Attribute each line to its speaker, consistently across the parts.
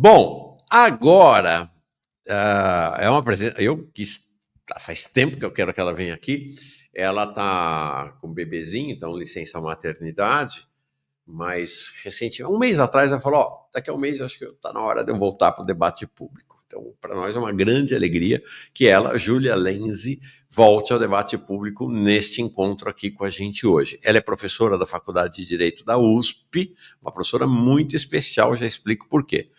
Speaker 1: Bom, agora é uma presença. Eu quis. Faz tempo que eu quero que ela venha aqui. Ela tá com um bebezinho, então licença maternidade. Mas recentemente, um mês atrás, ela falou: Ó, daqui a um mês eu acho que está na hora de eu voltar para o debate público. Então, para nós é uma grande alegria que ela, Júlia Lenzi, volte ao debate público neste encontro aqui com a gente hoje. Ela é professora da Faculdade de Direito da USP, uma professora muito especial, já explico por quê.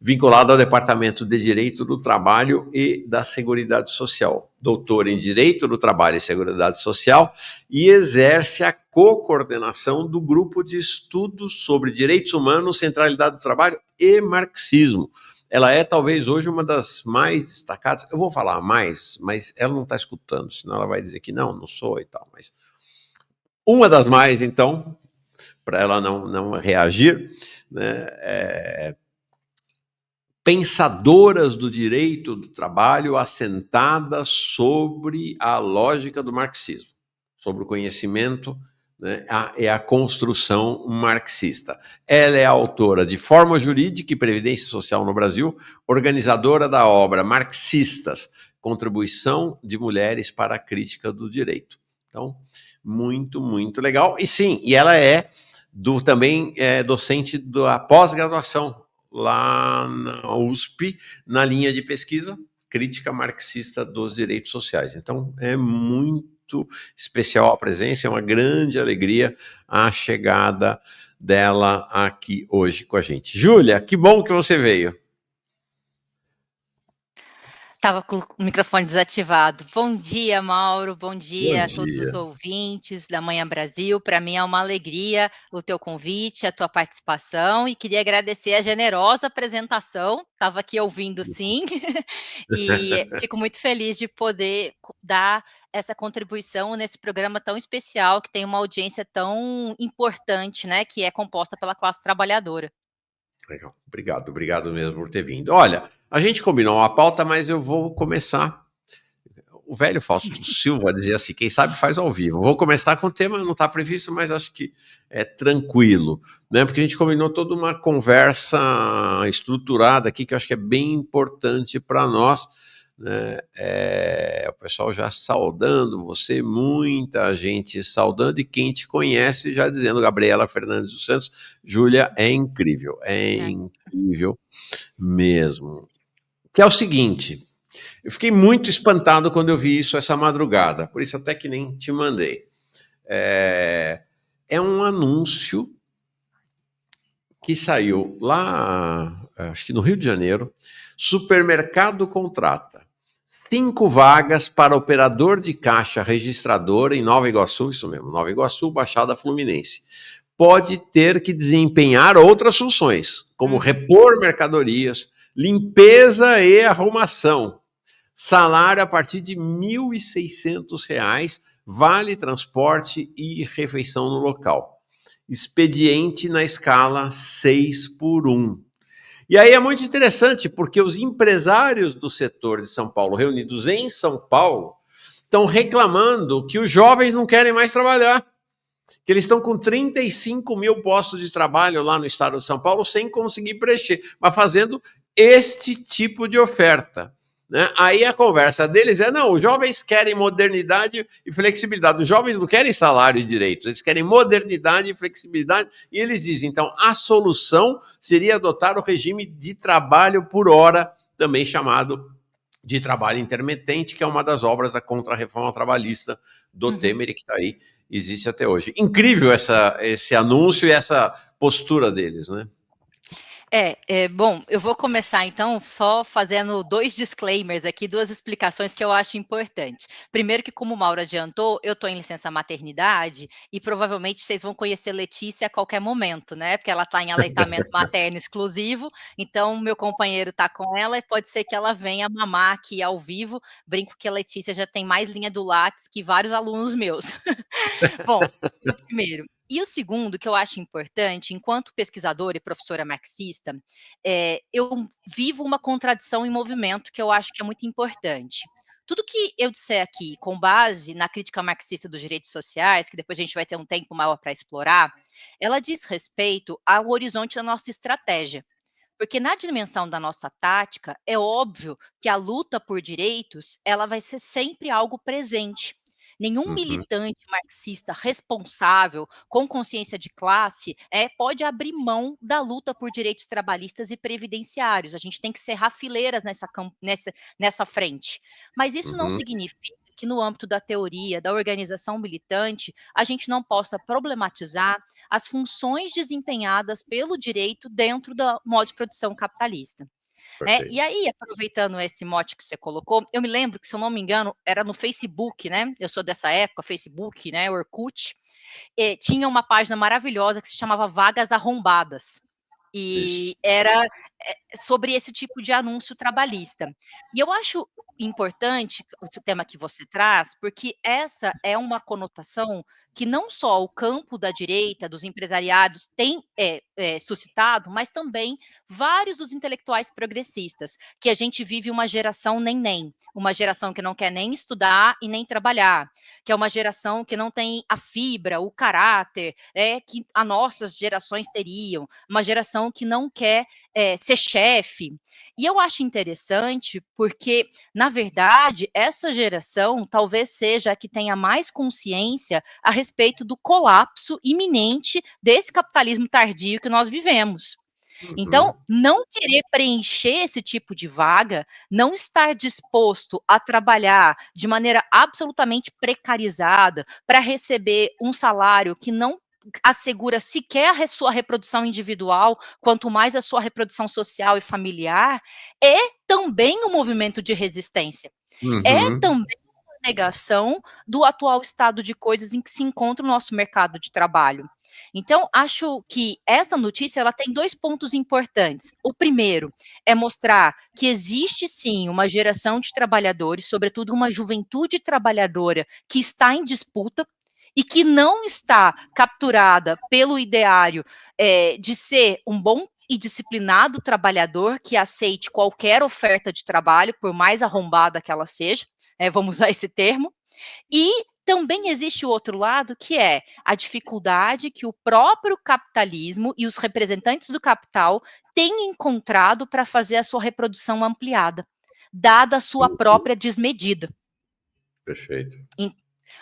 Speaker 1: Vinculada ao Departamento de Direito do Trabalho e da Seguridade Social, doutor em Direito do Trabalho e Seguridade Social, e exerce a co-coordenação do Grupo de Estudos sobre Direitos Humanos, Centralidade do Trabalho e Marxismo. Ela é talvez hoje uma das mais destacadas, eu vou falar mais, mas ela não está escutando, senão ela vai dizer que não sou e tal, mas uma das mais, então, para ela não reagir, né, pensadoras do direito do trabalho assentadas sobre a lógica do marxismo, sobre o conhecimento, né, a construção marxista. Ela é autora de Forma Jurídica e Previdência Social no Brasil, organizadora da obra Marxistas, Contribuição de Mulheres para a Crítica do Direito. Então, muito legal. E sim, e ela é também docente da pós-graduação lá na USP, na linha de pesquisa Crítica Marxista dos Direitos Sociais. Então, é muito especial a presença, é uma grande alegria a chegada dela aqui hoje com a gente. Júlia, que bom que você veio.
Speaker 2: Estava com o microfone desativado. Bom dia, Mauro. Bom dia a todos os
Speaker 1: dia.
Speaker 2: ouvintes da Manhã Brasil. Para mim é uma alegria o teu convite, a tua participação e queria agradecer a generosa apresentação. Estava aqui ouvindo sim e fico muito feliz de poder dar essa contribuição nesse programa tão especial que tem uma audiência tão importante, né, que é composta pela classe trabalhadora.
Speaker 1: Legal. Obrigado mesmo por ter vindo. Olha, a gente combinou uma pauta, mas eu vou começar. O velho Fausto Silva dizia assim: quem sabe faz ao vivo. Vou começar com o tema, não está previsto, mas acho que é tranquilo, né? Porque a gente combinou toda uma conversa estruturada aqui que eu acho que é bem importante para nós. Né? O pessoal já saudando você, muita gente saudando, e quem te conhece já dizendo: Gabriela Fernandes dos Santos, Júlia, é incrível mesmo. Que é o seguinte. Eu fiquei muito espantado quando eu vi isso essa madrugada, por isso até que nem te mandei. É um anúncio que saiu lá, acho que no Rio de Janeiro. Supermercado contrata 5 vagas para operador de caixa registradora em Nova Iguaçu, isso mesmo, Nova Iguaçu, Baixada Fluminense. Pode ter que desempenhar outras funções, como repor mercadorias, limpeza e arrumação. Salário a partir de R$ 1.600, vale transporte e refeição no local. Expediente na escala 6x1. E aí é muito interessante, porque os empresários do setor de São Paulo, reunidos em São Paulo, estão reclamando que os jovens não querem mais trabalhar, que eles estão com 35 mil postos de trabalho lá no estado de São Paulo sem conseguir preencher, mas fazendo este tipo de oferta. Né? Aí a conversa deles é: não, os jovens querem modernidade e flexibilidade. Os jovens não querem salário e direitos, eles querem modernidade e flexibilidade. E eles dizem, então, a solução seria adotar o regime de trabalho por hora, também chamado de trabalho intermitente, que é uma das obras da contra-reforma trabalhista do Temer e que está aí, existe até hoje. Incrível esse anúncio e essa postura deles, né?
Speaker 2: Bom, eu vou começar então só fazendo 2 disclaimers aqui, 2 explicações que eu acho importante. Primeiro que, como o Mauro adiantou, eu estou em licença maternidade e provavelmente vocês vão conhecer Letícia a qualquer momento, né, porque ela está em aleitamento materno exclusivo, então meu companheiro está com ela e pode ser que ela venha mamar aqui ao vivo. Brinco que a Letícia já tem mais linha do Lattes que vários alunos meus. Bom, o primeiro. E o segundo, que eu acho importante, enquanto pesquisadora e professora marxista, eu vivo uma contradição em movimento que eu acho que é muito importante. Tudo que eu disser aqui, com base na crítica marxista dos direitos sociais, que depois a gente vai ter um tempo maior para explorar, ela diz respeito ao horizonte da nossa estratégia. Porque na dimensão da nossa tática, é óbvio que a luta por direitos, ela vai ser sempre algo presente. Nenhum
Speaker 1: Uhum,
Speaker 2: militante marxista responsável, com consciência de classe, pode abrir mão da luta por direitos trabalhistas e previdenciários. A gente tem que cerrar fileiras nessa frente. Mas isso não
Speaker 1: uhum,
Speaker 2: significa que no âmbito da teoria, da organização militante, a gente não possa problematizar as funções desempenhadas pelo direito dentro do modo de produção capitalista. E
Speaker 1: perfeito.
Speaker 2: aí, aproveitando esse mote que você colocou, eu me lembro que, se eu não me engano, era no Facebook, né? Eu sou dessa época, Facebook, né? Orkut. Tinha uma página maravilhosa que se chamava Vagas Arrombadas.
Speaker 1: Isso.
Speaker 2: E era sobre esse tipo de anúncio trabalhista. E eu acho importante o tema que você traz, porque essa é uma conotação que não só o campo da direita, dos empresariados, tem suscitado, mas também vários dos intelectuais progressistas, que a gente vive uma geração nem-nem, uma geração que não quer nem estudar e nem trabalhar, que é uma geração que não tem a fibra, o caráter, que as nossas gerações teriam, uma geração que não quer ser chefe. E eu acho interessante porque, na verdade, essa geração talvez seja a que tenha mais consciência a respeito do colapso iminente desse capitalismo tardio que nós vivemos. Então,
Speaker 1: Uhum,
Speaker 2: não querer preencher esse tipo de vaga, não estar disposto a trabalhar de maneira absolutamente precarizada para receber um salário que não assegura sequer a sua reprodução individual, quanto mais a sua reprodução social e familiar, é também um movimento de resistência. É
Speaker 1: uhum,
Speaker 2: também uma negação do atual estado de coisas em que se encontra o nosso mercado de trabalho. Então, acho que essa notícia ela tem 2 pontos importantes. O primeiro é mostrar que existe sim uma geração de trabalhadores, sobretudo uma juventude trabalhadora, que está em disputa e que não está capturada pelo ideário de ser um bom e disciplinado trabalhador que aceite qualquer oferta de trabalho, por mais arrombada que ela seja, vamos usar esse termo, e também existe o outro lado, que é a dificuldade que o próprio capitalismo e os representantes do capital têm encontrado para fazer a sua reprodução ampliada, dada a sua
Speaker 1: uhum,
Speaker 2: própria desmedida.
Speaker 1: perfeito.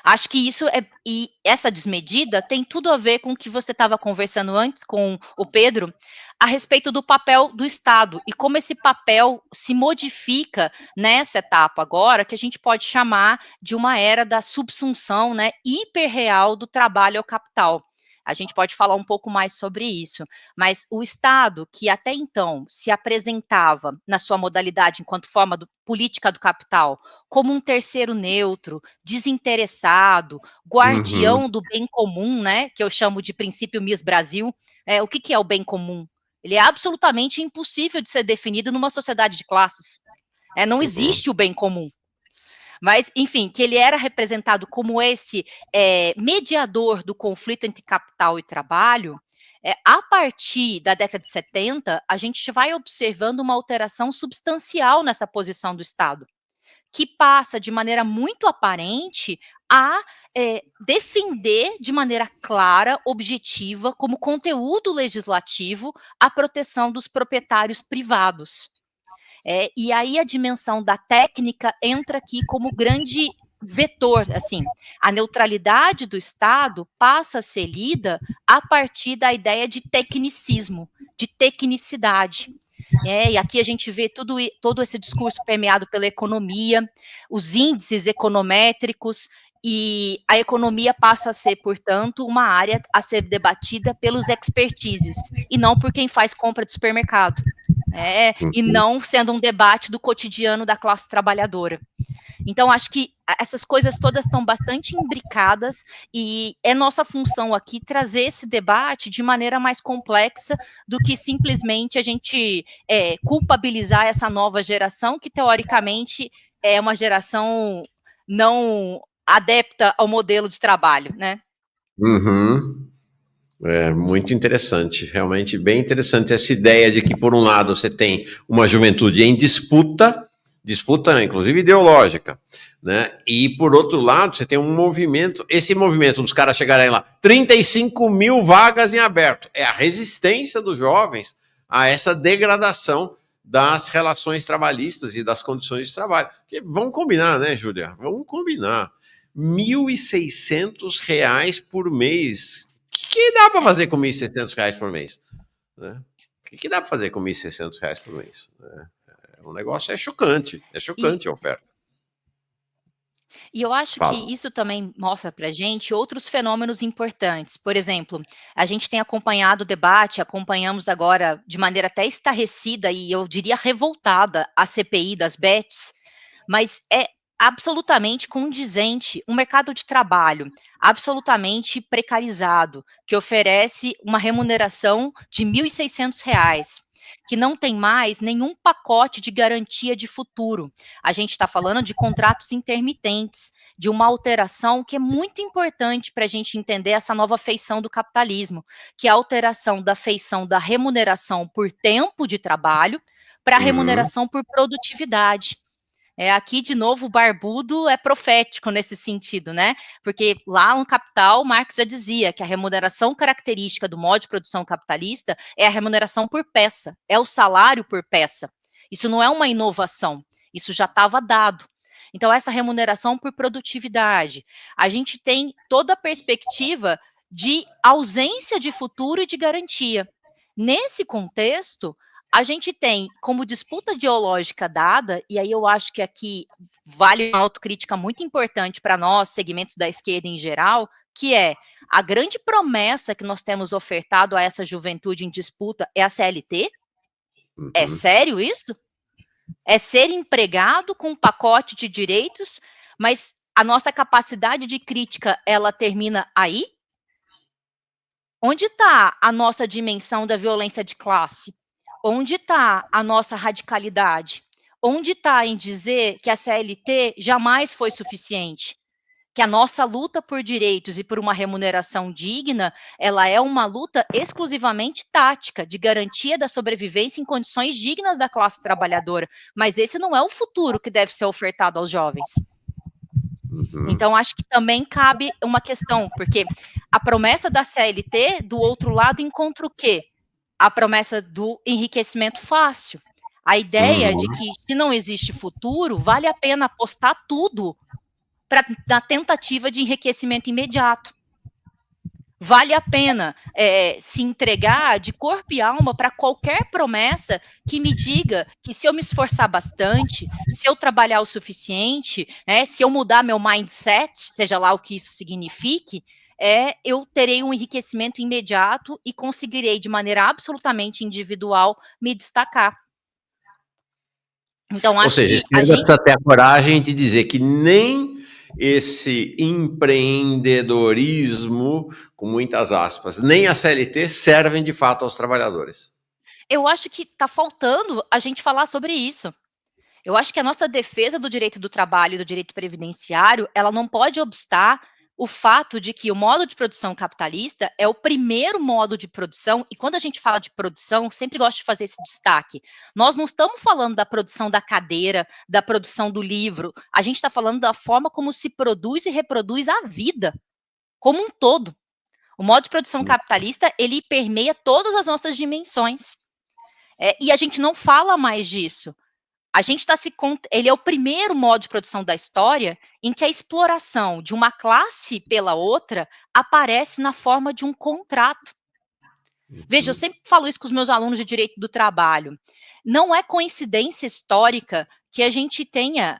Speaker 2: Acho que isso e essa desmedida tem tudo a ver com o que você estava conversando antes com o Pedro, a respeito do papel do Estado e como esse papel se modifica nessa etapa agora, que a gente pode chamar de uma era da subsunção, né, hiperreal do trabalho ao capital. A gente pode falar um pouco mais sobre isso, mas o Estado, que até então se apresentava na sua modalidade enquanto forma política do capital, como um terceiro neutro, desinteressado,
Speaker 1: Uhum,
Speaker 2: guardião do bem comum, né, que eu chamo de princípio Miss Brasil. O que é o bem comum? Ele é absolutamente impossível de ser definido numa sociedade de classes. Não
Speaker 1: uhum,
Speaker 2: existe o bem comum. Mas, enfim, que ele era representado como esse mediador do conflito entre capital e trabalho. A partir da década de 70, a gente vai observando uma alteração substancial nessa posição do Estado, que passa de maneira muito aparente a defender de maneira clara, objetiva, como conteúdo legislativo, a proteção dos proprietários privados. E aí a dimensão da técnica entra aqui como grande vetor, assim, a neutralidade do Estado passa a ser lida a partir da ideia de tecnicismo, de tecnicidade. E aqui a gente vê todo esse discurso permeado pela economia, os índices econométricos, e a economia passa a ser, portanto, uma área a ser debatida pelos expertises, e não por quem faz compra de supermercado. E
Speaker 1: uhum,
Speaker 2: não sendo um debate do cotidiano da classe trabalhadora. Então, acho que essas coisas todas estão bastante imbricadas e é nossa função aqui trazer esse debate de maneira mais complexa do que simplesmente a gente culpabilizar essa nova geração, que teoricamente é uma geração não adepta ao modelo de trabalho, né?
Speaker 1: uhum. É muito interessante, realmente bem interessante essa ideia de que, por um lado, você tem uma juventude em disputa, disputa inclusive ideológica, né? E, por outro lado, você tem um movimento, esse movimento dos caras chegarem lá, 35 mil vagas em aberto, é a resistência dos jovens a essa degradação das relações trabalhistas e das condições de trabalho. Porque vamos combinar, né, Júlia? Vamos combinar. R$ 1.600 por mês. O que dá para fazer com R$ 1.600 por mês? Né? O que dá para fazer com R$ 1.600 por mês? O negócio é chocante a oferta.
Speaker 2: E eu acho que
Speaker 1: Fala.
Speaker 2: isso também mostra para a gente outros fenômenos importantes. Por exemplo, a gente tem acompanhado o debate, acompanhamos agora de maneira até estarrecida e eu diria revoltada a CPI das bets, mas é absolutamente condizente um mercado de trabalho absolutamente precarizado, que oferece uma remuneração de R$ 1.600, que não tem mais nenhum pacote de garantia de futuro. A gente está falando de contratos intermitentes, de uma alteração que é muito importante para a gente entender essa nova feição do capitalismo, que é a alteração da feição da remuneração por tempo de trabalho para a remuneração por produtividade. Aqui, de novo, o Barbudo é profético nesse sentido, né? Porque lá no Capital, Marx já dizia que a remuneração característica do modo de produção capitalista é a remuneração por peça, é o salário por peça. Isso não é uma inovação, isso já estava dado. Então, essa remuneração por produtividade, a gente tem toda a perspectiva de ausência de futuro e de garantia. Nesse contexto, a gente tem como disputa ideológica dada, e aí eu acho que aqui vale uma autocrítica muito importante para nós, segmentos da esquerda em geral, que é a grande promessa que nós temos ofertado a essa juventude em disputa é a CLT? É sério isso? É ser empregado com um pacote de direitos, mas a nossa capacidade de crítica, ela termina aí? Onde está a nossa dimensão da violência de classe? Onde está a nossa radicalidade? Onde está em dizer que a CLT jamais foi suficiente? Que a nossa luta por direitos e por uma remuneração digna, ela é uma luta exclusivamente tática, de garantia da sobrevivência em condições dignas da classe trabalhadora. Mas esse não é o futuro que deve ser ofertado aos jovens. Então, acho que também cabe uma questão, porque a promessa da CLT, do outro lado, encontra o quê? A promessa do enriquecimento fácil. A ideia de que, se não existe futuro, vale a pena apostar tudo na tentativa de enriquecimento imediato. Vale a pena se entregar de corpo e alma para qualquer promessa que me diga que se eu me esforçar bastante, se eu trabalhar o suficiente, se eu mudar meu mindset, seja lá o que isso signifique, eu terei um enriquecimento imediato e conseguirei, de maneira absolutamente individual, me destacar. Então,
Speaker 1: Ou
Speaker 2: acho
Speaker 1: seja, a
Speaker 2: que a
Speaker 1: esquerda
Speaker 2: gente...
Speaker 1: precisa ter a coragem de dizer que nem esse empreendedorismo, com muitas aspas, nem a CLT servem de fato aos trabalhadores.
Speaker 2: Eu acho que está faltando a gente falar sobre isso. Eu acho que a nossa defesa do direito do trabalho e do direito previdenciário, ela não pode obstar o fato de que o modo de produção capitalista é o primeiro modo de produção, e quando a gente fala de produção, sempre gosto de fazer esse destaque. Nós não estamos falando da produção da cadeira, da produção do livro, a gente está falando da forma como se produz e reproduz a vida, como um todo. O modo de produção capitalista, ele permeia todas as nossas dimensões. E a gente não fala mais disso. A gente está ele é o primeiro modo de produção da história em que a exploração de uma classe pela outra aparece na forma de um contrato. Veja, eu sempre falo isso com os meus alunos de direito do trabalho. Não é coincidência histórica que a gente tenha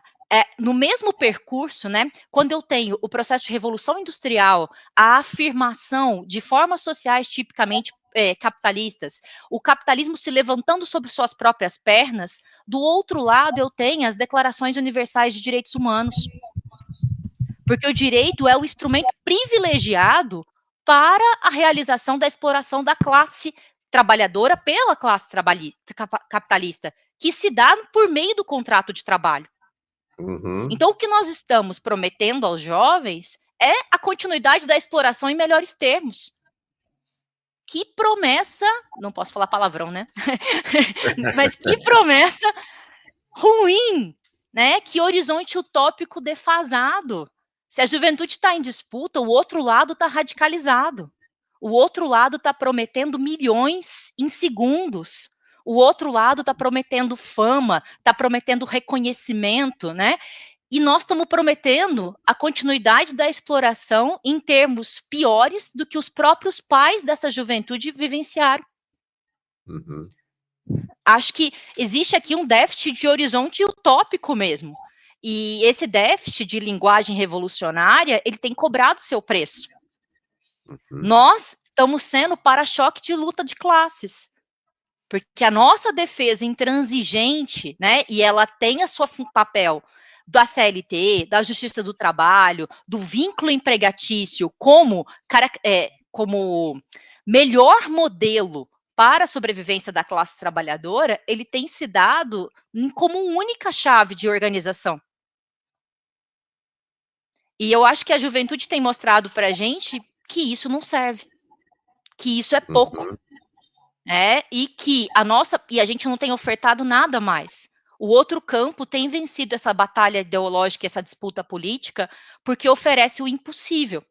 Speaker 2: no mesmo percurso, né, quando eu tenho o processo de revolução industrial, a afirmação de formas sociais tipicamente capitalistas, o capitalismo se levantando sobre suas próprias pernas, do outro lado eu tenho as declarações universais de direitos humanos. Porque o direito é o instrumento privilegiado para a realização da exploração da classe trabalhadora pela classe capitalista, que se dá por meio do contrato de trabalho. Então, o que nós estamos prometendo aos jovens é a continuidade da exploração em melhores termos. Que promessa, não posso falar palavrão, né? Mas que promessa ruim, né? Que horizonte utópico defasado. Se a juventude está em disputa, o outro lado está radicalizado. O outro lado está prometendo milhões em segundos. o outro lado está prometendo fama, está prometendo reconhecimento, né? E nós estamos prometendo a continuidade da exploração em termos piores do que os próprios pais dessa juventude vivenciaram.
Speaker 1: Uhum.
Speaker 2: Acho que existe aqui um déficit de horizonte utópico mesmo. E esse déficit de linguagem revolucionária, ele tem cobrado seu preço.
Speaker 1: Uhum.
Speaker 2: Nós estamos sendo para-choque de luta de classes. Porque a nossa defesa intransigente, né, e ela tem a sua papel da CLT, da Justiça do Trabalho, do vínculo empregatício como melhor modelo para a sobrevivência da classe trabalhadora, ele tem se dado como única chave de organização. E eu acho que a juventude tem mostrado para a gente que isso não serve, que isso é pouco.
Speaker 1: Uhum.
Speaker 2: E a gente não tem ofertado nada mais. O outro campo tem vencido essa batalha ideológica, essa disputa política, porque oferece o impossível.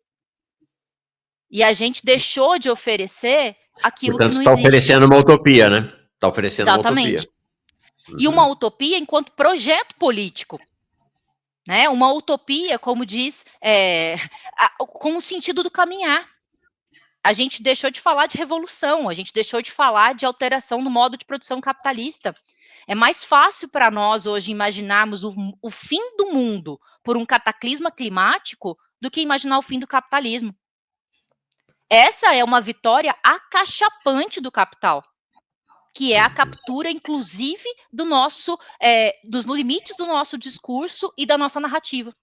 Speaker 2: E a gente deixou de oferecer aquilo que
Speaker 1: Portanto,
Speaker 2: não
Speaker 1: está
Speaker 2: existe.
Speaker 1: oferecendo uma utopia, né? Está oferecendo uma
Speaker 2: Exatamente.
Speaker 1: utopia.
Speaker 2: E uma
Speaker 1: Uhum.
Speaker 2: utopia enquanto projeto político. Né? Uma utopia, como diz, com o sentido do caminhar. A gente deixou de falar de revolução, a gente deixou de falar de alteração no modo de produção capitalista. É mais fácil para nós hoje imaginarmos o fim do mundo por um cataclisma climático do que imaginar o fim do capitalismo. Essa é uma vitória acachapante do capital, que é a captura, inclusive, dos limites do nosso discurso e da nossa narrativa.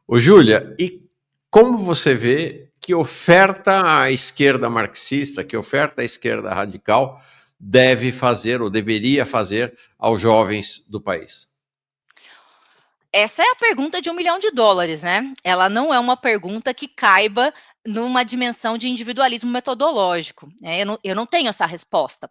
Speaker 1: Ô, Júlia, e como você vê que oferta a esquerda marxista, que oferta a esquerda radical deve fazer ou deveria fazer aos jovens do país?
Speaker 2: Essa é a pergunta de $1 milhão, né? Ela não é uma pergunta que caiba numa dimensão de individualismo metodológico. Né? Eu não tenho essa resposta.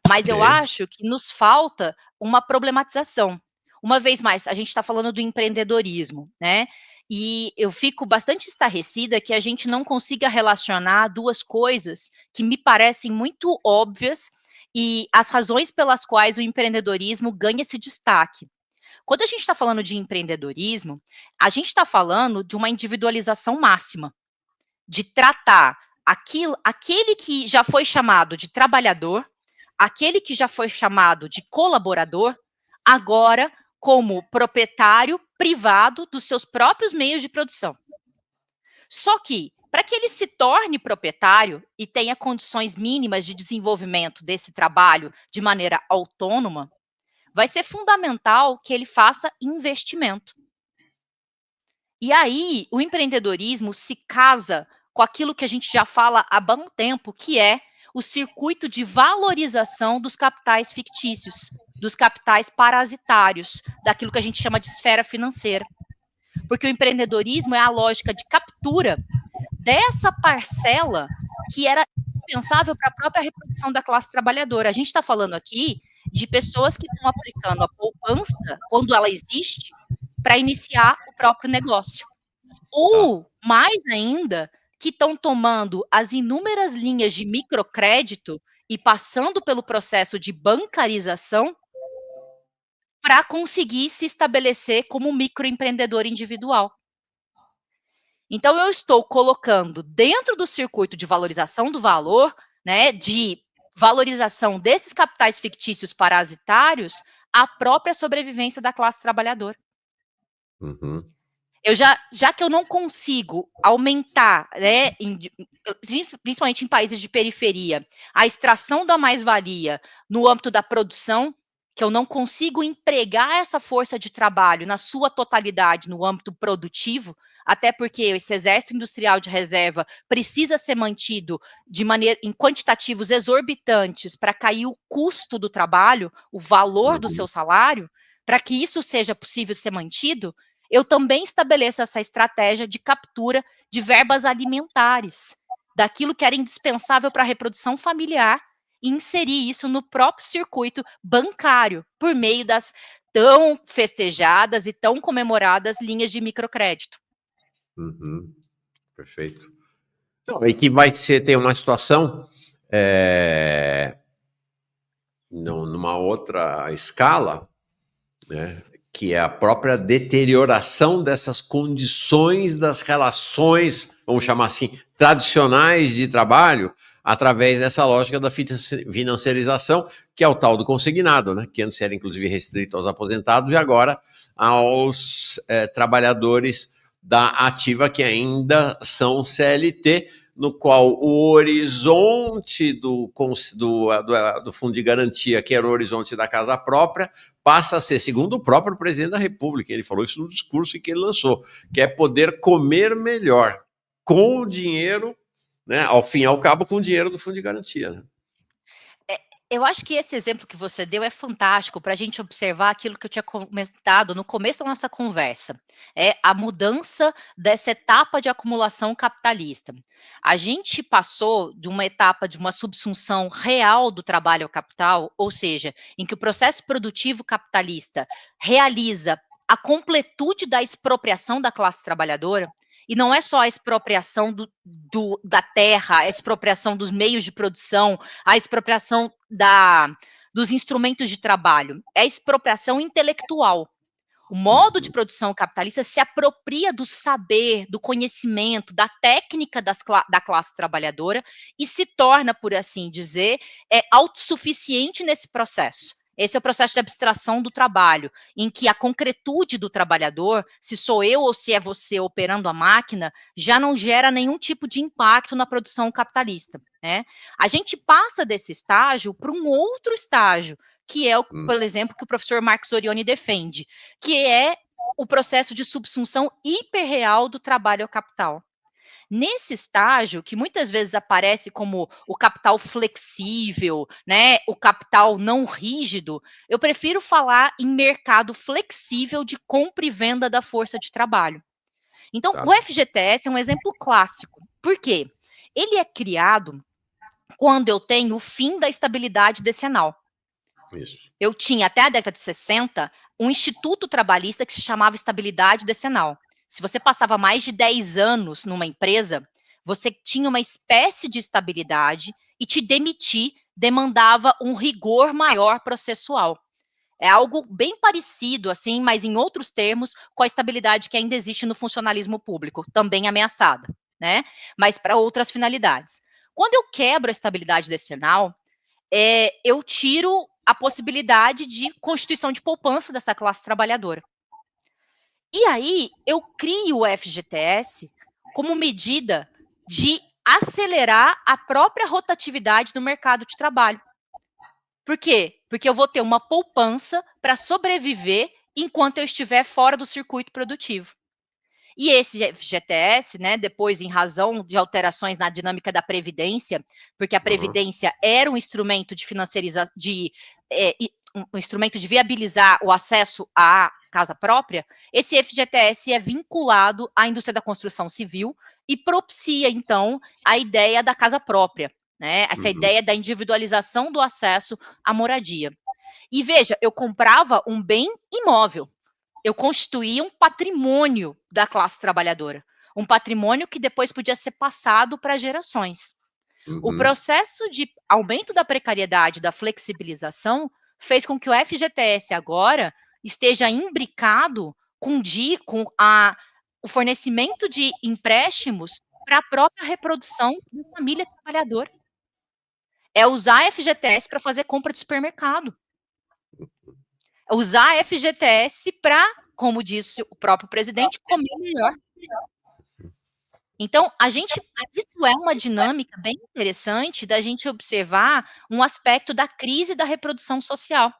Speaker 2: Mas eu
Speaker 1: Ok.
Speaker 2: acho que nos falta uma problematização. Uma vez mais, a gente está falando do empreendedorismo, né? E eu fico bastante estarrecida que a gente não consiga relacionar duas coisas que me parecem muito óbvias e as razões pelas quais o empreendedorismo ganha esse destaque. Quando a gente está falando de empreendedorismo, a gente está falando de uma individualização máxima, de tratar aquele que já foi chamado de trabalhador, aquele que já foi chamado de colaborador, agora como proprietário privado dos seus próprios meios de produção. Só que, para que ele se torne proprietário e tenha condições mínimas de desenvolvimento desse trabalho de maneira autônoma, vai ser fundamental que ele faça investimento. E aí, o empreendedorismo se casa com aquilo que a gente já fala há bom tempo, que é o circuito de valorização dos capitais fictícios, dos capitais parasitários, daquilo que a gente chama de esfera financeira. Porque o empreendedorismo é a lógica de captura dessa parcela que era indispensável para a própria reprodução da classe trabalhadora. A gente está falando aqui de pessoas que estão aplicando a poupança, quando ela existe, para iniciar o próprio negócio.
Speaker 1: Tá.
Speaker 2: Ou, mais ainda, que estão tomando as inúmeras linhas de microcrédito e passando pelo processo de bancarização para conseguir se estabelecer como microempreendedor individual. Então, eu estou colocando dentro do circuito de valorização do valor, né, de valorização desses capitais fictícios parasitários, a própria sobrevivência da classe trabalhadora.
Speaker 1: Uhum.
Speaker 2: Já que eu não consigo aumentar, né, principalmente em países de periferia, a extração da mais-valia no âmbito da produção, que eu não consigo empregar essa força de trabalho na sua totalidade no âmbito produtivo, até porque esse exército industrial de reserva precisa ser mantido em quantitativos exorbitantes para cair o custo do trabalho, o valor do seu
Speaker 1: Uhum.
Speaker 2: salário, para que isso seja possível ser mantido, eu também estabeleço essa estratégia de captura de verbas alimentares, daquilo que era indispensável para a reprodução familiar, e inserir isso no próprio circuito bancário, por meio das tão festejadas e tão comemoradas linhas de microcrédito.
Speaker 1: Uhum. Perfeito. Não, e que vai ser, tem uma situação, numa outra escala, né, que é a própria deterioração dessas condições das relações, vamos chamar assim, tradicionais de trabalho, através dessa lógica da financiarização, que é o tal do consignado, né, que antes era inclusive restrito aos aposentados e agora aos trabalhadores da ativa que ainda são CLT, no qual o horizonte do fundo de garantia, que era o horizonte da casa própria, passa a ser, segundo o próprio presidente da República, ele falou isso no discurso que ele lançou, que é poder comer melhor com o dinheiro, né, ao fim e ao cabo, com o dinheiro do fundo de garantia. Né?
Speaker 2: Eu acho que esse exemplo que você deu é fantástico para a gente observar aquilo que eu tinha comentado no começo da nossa conversa, é a mudança dessa etapa de acumulação capitalista. A gente passou de uma etapa de uma subsunção real do trabalho ao capital, ou seja, em que o processo produtivo capitalista realiza a completude da expropriação da classe trabalhadora, e não é só a expropriação da terra, a expropriação dos meios de produção, a expropriação dos instrumentos de trabalho, é a expropriação intelectual. O modo de produção capitalista se apropria do saber, do conhecimento, da técnica da classe trabalhadora e se torna, por assim dizer, autossuficiente nesse processo. Esse é o processo de abstração do trabalho, em que a concretude do trabalhador, se sou eu ou se é você operando a máquina, já não gera nenhum tipo de impacto na produção capitalista. Né? A gente passa desse estágio para um outro estágio, que é, por exemplo, que o professor Marcos Orioni defende, que é o processo de subsunção hiperreal do trabalho ao capital. Nesse estágio, que muitas vezes aparece como o capital flexível, né, o capital não rígido, eu prefiro falar em mercado flexível de compra e venda da força de trabalho. Então,
Speaker 1: Tá.
Speaker 2: o FGTS é um exemplo clássico. Por quê? Ele é criado quando eu tenho o fim da estabilidade decenal.
Speaker 1: Isso.
Speaker 2: Eu tinha, até a década de 60, um instituto trabalhista que se chamava estabilidade decenal. Se você passava mais de 10 anos numa empresa, você tinha uma espécie de estabilidade e te demitir demandava um rigor maior processual. É algo bem parecido, assim, mas em outros termos, com a estabilidade que ainda existe no funcionalismo público, também ameaçada, né? Mas para outras finalidades. Quando eu quebro a estabilidade decenal, eu tiro a possibilidade de constituição de poupança dessa classe trabalhadora. E aí, eu crio o FGTS como medida de acelerar a própria rotatividade do mercado de trabalho. Por quê? Porque eu vou ter uma poupança para sobreviver enquanto eu estiver fora do circuito produtivo. E esse FGTS, né, depois, em razão de alterações na dinâmica da Previdência, porque a Previdência era um instrumento de financiarização, um instrumento de viabilizar o acesso à casa própria, esse FGTS é vinculado à indústria da construção civil e propicia, então, a ideia da casa própria, né, essa ideia da individualização do acesso à moradia. E veja, eu comprava um bem imóvel, eu constituía um patrimônio da classe trabalhadora, um patrimônio que depois podia ser passado para gerações. O processo de aumento da precariedade, da flexibilização, fez com que o FGTS agora esteja imbricado com o fornecimento de empréstimos para a própria reprodução da família trabalhadora. É usar FGTS para fazer compra de supermercado. Usar FGTS para, como disse o próprio presidente, comer melhor. Então, isso é uma dinâmica bem interessante da gente observar um aspecto da crise da reprodução social.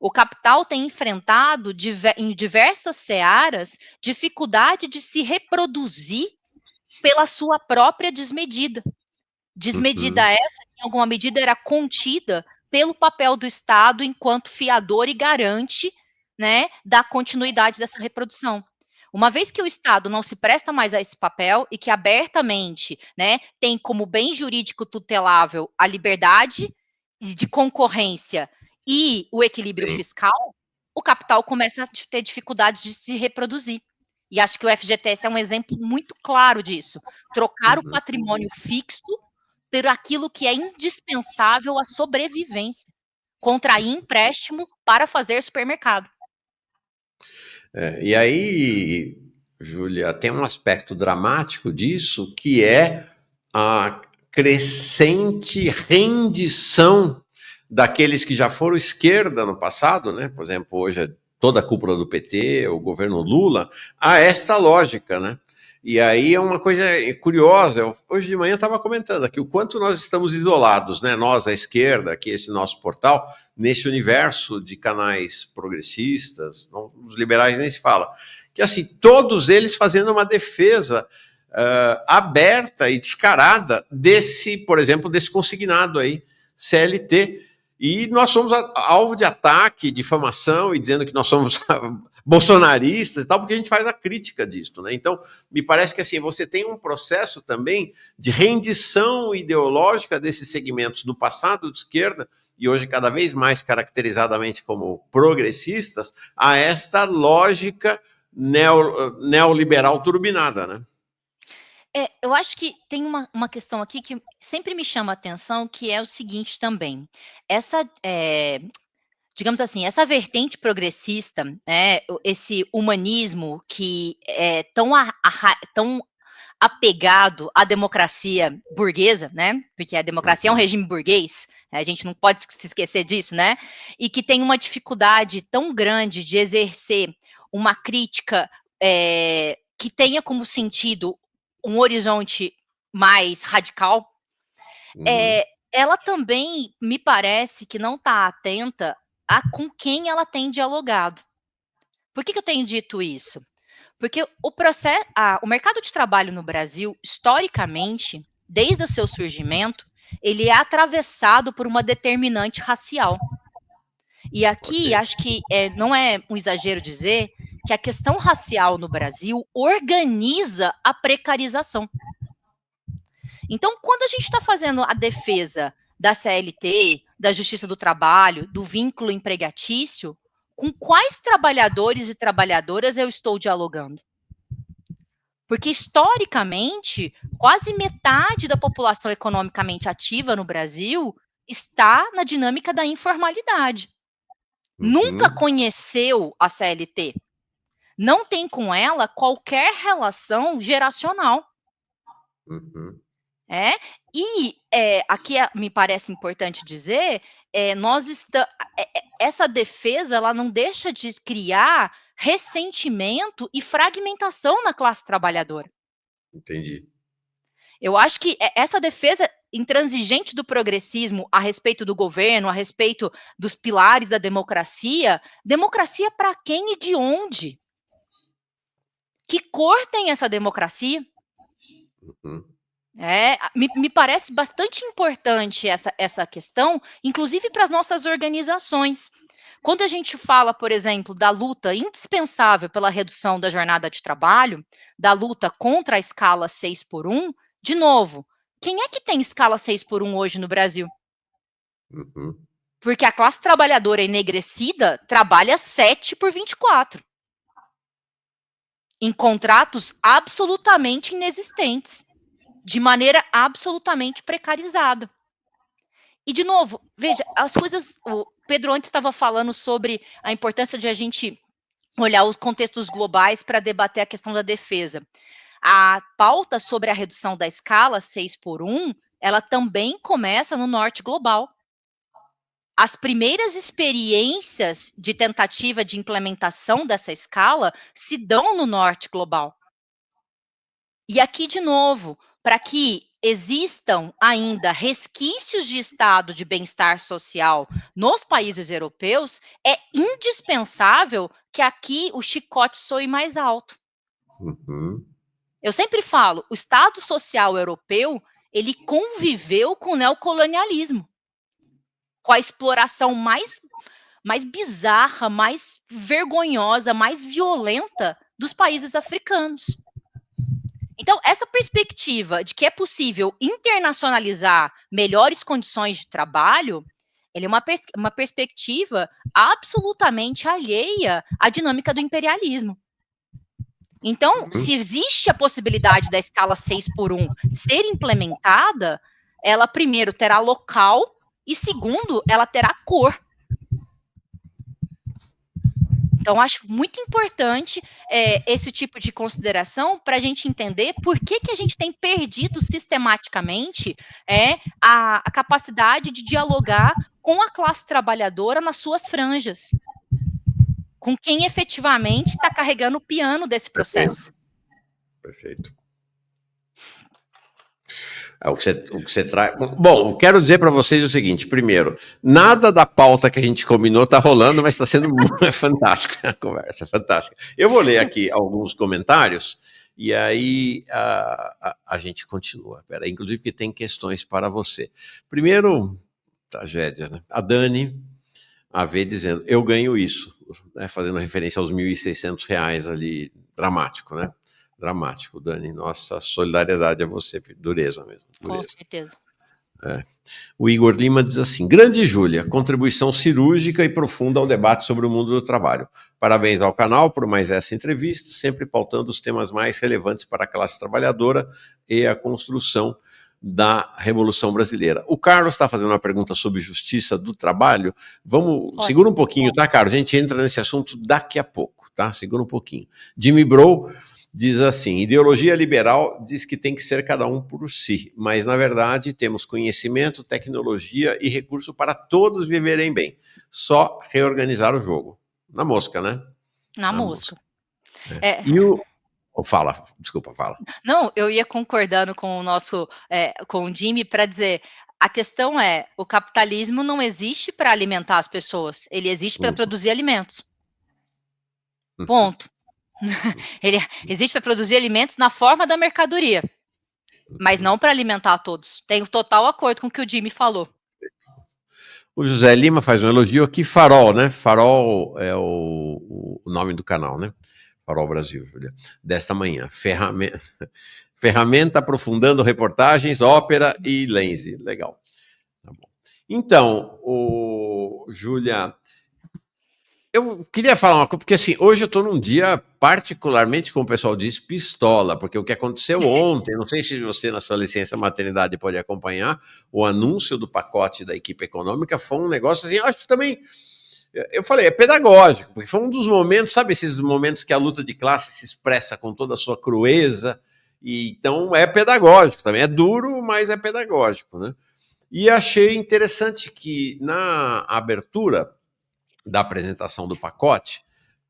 Speaker 2: O capital tem enfrentado em diversas searas dificuldade de se reproduzir pela sua própria desmedida. Desmedida essa que, em alguma medida, era contida pelo papel do Estado enquanto fiador e garante, né, da continuidade dessa reprodução. Uma vez que o Estado não se presta mais a esse papel e que abertamente, né, tem como bem jurídico tutelável a liberdade de concorrência e o equilíbrio
Speaker 1: Sim.
Speaker 2: fiscal, o capital começa a ter dificuldade de se reproduzir. E acho que o FGTS é um exemplo muito claro disso. Trocar o patrimônio fixo por aquilo que é indispensável à sobrevivência. Contrair empréstimo para fazer supermercado.
Speaker 1: E aí, Júlia, tem um aspecto dramático disso, que é a crescente rendição daqueles que já foram esquerda no passado, né? Por exemplo, hoje é toda a cúpula do PT, o governo Lula, a esta lógica, né? E aí é uma coisa curiosa. Hoje de manhã estava comentando aqui o quanto nós estamos isolados, né? Nós, a esquerda, aqui esse nosso portal, nesse universo de canais progressistas, não, os liberais nem se fala, que assim, todos eles fazendo uma defesa aberta e descarada desse, por exemplo, desse consignado aí, CLT. E nós somos alvo de ataque, difamação, e dizendo que nós somos bolsonaristas e tal, porque a gente faz a crítica disso, né? Então, me parece que assim, você tem um processo também de rendição ideológica desses segmentos do passado de esquerda, e hoje cada vez mais caracterizadamente como progressistas, a esta lógica neoliberal turbinada, né?
Speaker 2: Eu acho que tem uma questão aqui que sempre me chama a atenção, que é o seguinte também, essa, digamos assim, essa vertente progressista, né, esse humanismo que é tão apegado à democracia burguesa, né, porque a democracia é um regime burguês, né, a gente não pode se esquecer disso, né, e que tem uma dificuldade tão grande de exercer uma crítica que tenha como sentido um horizonte mais radical, ela também me parece que não está atenta a com quem ela tem dialogado. Por que eu tenho dito isso? Porque o mercado de trabalho no Brasil, historicamente, desde o seu surgimento, ele é atravessado por uma determinante racial. E aqui, acho que não é um exagero dizer que a questão racial no Brasil organiza a precarização. Então, quando a gente está fazendo a defesa da CLT, da Justiça do Trabalho, do vínculo empregatício, com quais trabalhadores e trabalhadoras eu estou dialogando? Porque, historicamente, quase metade da população economicamente ativa no Brasil está na dinâmica da informalidade. Nunca conheceu a CLT. Não tem com ela qualquer relação geracional. E aqui me parece importante dizer, essa defesa ela não deixa de criar ressentimento e fragmentação na classe trabalhadora.
Speaker 1: Entendi.
Speaker 2: Eu acho que essa defesa intransigente do progressismo a respeito do governo, a respeito dos pilares da democracia para quem e de onde? Que cor tem essa democracia? Me parece bastante importante essa questão, inclusive para as nossas organizações. Quando a gente fala, por exemplo, da luta indispensável pela redução da jornada de trabalho, da luta contra a escala 6x1, de novo, quem é que tem escala 6x1 hoje no Brasil? Porque a classe trabalhadora enegrecida trabalha 7x24. Em contratos absolutamente inexistentes, de maneira absolutamente precarizada. E, de novo, veja, as coisas... O Pedro antes estava falando sobre a importância de a gente olhar os contextos globais para debater a questão da defesa. A pauta sobre a redução da escala 6x1, ela também começa no norte global. As primeiras experiências de tentativa de implementação dessa escala se dão no norte global. E aqui, de novo, para que existam ainda resquícios de estado de bem-estar social nos países europeus, é indispensável que aqui o chicote soe mais alto. Eu sempre falo, o Estado social europeu, ele conviveu com o neocolonialismo, com a exploração mais bizarra, mais vergonhosa, mais violenta dos países africanos. Então, essa perspectiva de que é possível internacionalizar melhores condições de trabalho, ela é uma perspectiva absolutamente alheia à dinâmica do imperialismo. Então, se existe a possibilidade da escala 6x1 ser implementada, ela primeiro terá local e segundo, ela terá cor. Então, acho muito importante esse tipo de consideração para a gente entender por que a gente tem perdido sistematicamente a capacidade de dialogar com a classe trabalhadora nas suas franjas, com quem efetivamente está carregando o piano desse processo.
Speaker 1: Perfeito. O que você traz. Bom, eu quero dizer para vocês o seguinte: primeiro, nada da pauta que a gente combinou está rolando, mas está sendo fantástica a conversa, fantástica. Eu vou ler aqui alguns comentários e aí a gente continua. Peraí, inclusive que tem questões para você. Primeiro, tragédia, né? A Dani AV dizendo, eu ganho isso, né? Fazendo referência aos R$ 1.600 ali, dramático, né? Dramático, Dani. Nossa solidariedade a você, dureza mesmo. Dureza.
Speaker 2: Com certeza.
Speaker 1: O Igor Lima diz assim, grande Júlia, contribuição cirúrgica e profunda ao debate sobre o mundo do trabalho. Parabéns ao canal por mais essa entrevista, sempre pautando os temas mais relevantes para a classe trabalhadora e a construção da Revolução Brasileira. O Carlos está fazendo uma pergunta sobre justiça do trabalho. Segura um pouquinho, tá, Carlos? A gente entra nesse assunto daqui a pouco, tá? Segura um pouquinho. Jimmy Brown diz assim, ideologia liberal diz que tem que ser cada um por si, mas, na verdade, temos conhecimento, tecnologia e recurso para todos viverem bem. Só reorganizar o jogo. Na mosca, né?
Speaker 2: Na mosca.
Speaker 1: E o... Fala, desculpa, fala.
Speaker 2: Não, eu ia concordando com o nosso, com o Jimmy para dizer, a questão é, o capitalismo não existe para alimentar as pessoas, ele existe para produzir alimentos. Ponto. Ele existe para produzir alimentos na forma da mercadoria, mas não para alimentar a todos. Tenho total acordo com o que o Jimmy falou.
Speaker 1: O José Lima faz um elogio aqui, Farol, né? Farol é o nome do canal, né? Farol Brasil, Júlia. Desta manhã. Ferramenta aprofundando reportagens, ópera e lense. Legal. Tá bom. Então, Júlia, eu queria falar uma coisa, porque assim, hoje eu estou num dia particularmente, como o pessoal diz, pistola, porque o que aconteceu ontem, não sei se você na sua licença maternidade pode acompanhar, o anúncio do pacote da equipe econômica foi um negócio assim, eu acho que também, eu falei, é pedagógico, porque foi um dos momentos, sabe esses momentos que a luta de classe se expressa com toda a sua crueza, e então é pedagógico também, é duro, mas é pedagógico, né? E achei interessante que na abertura da apresentação do pacote,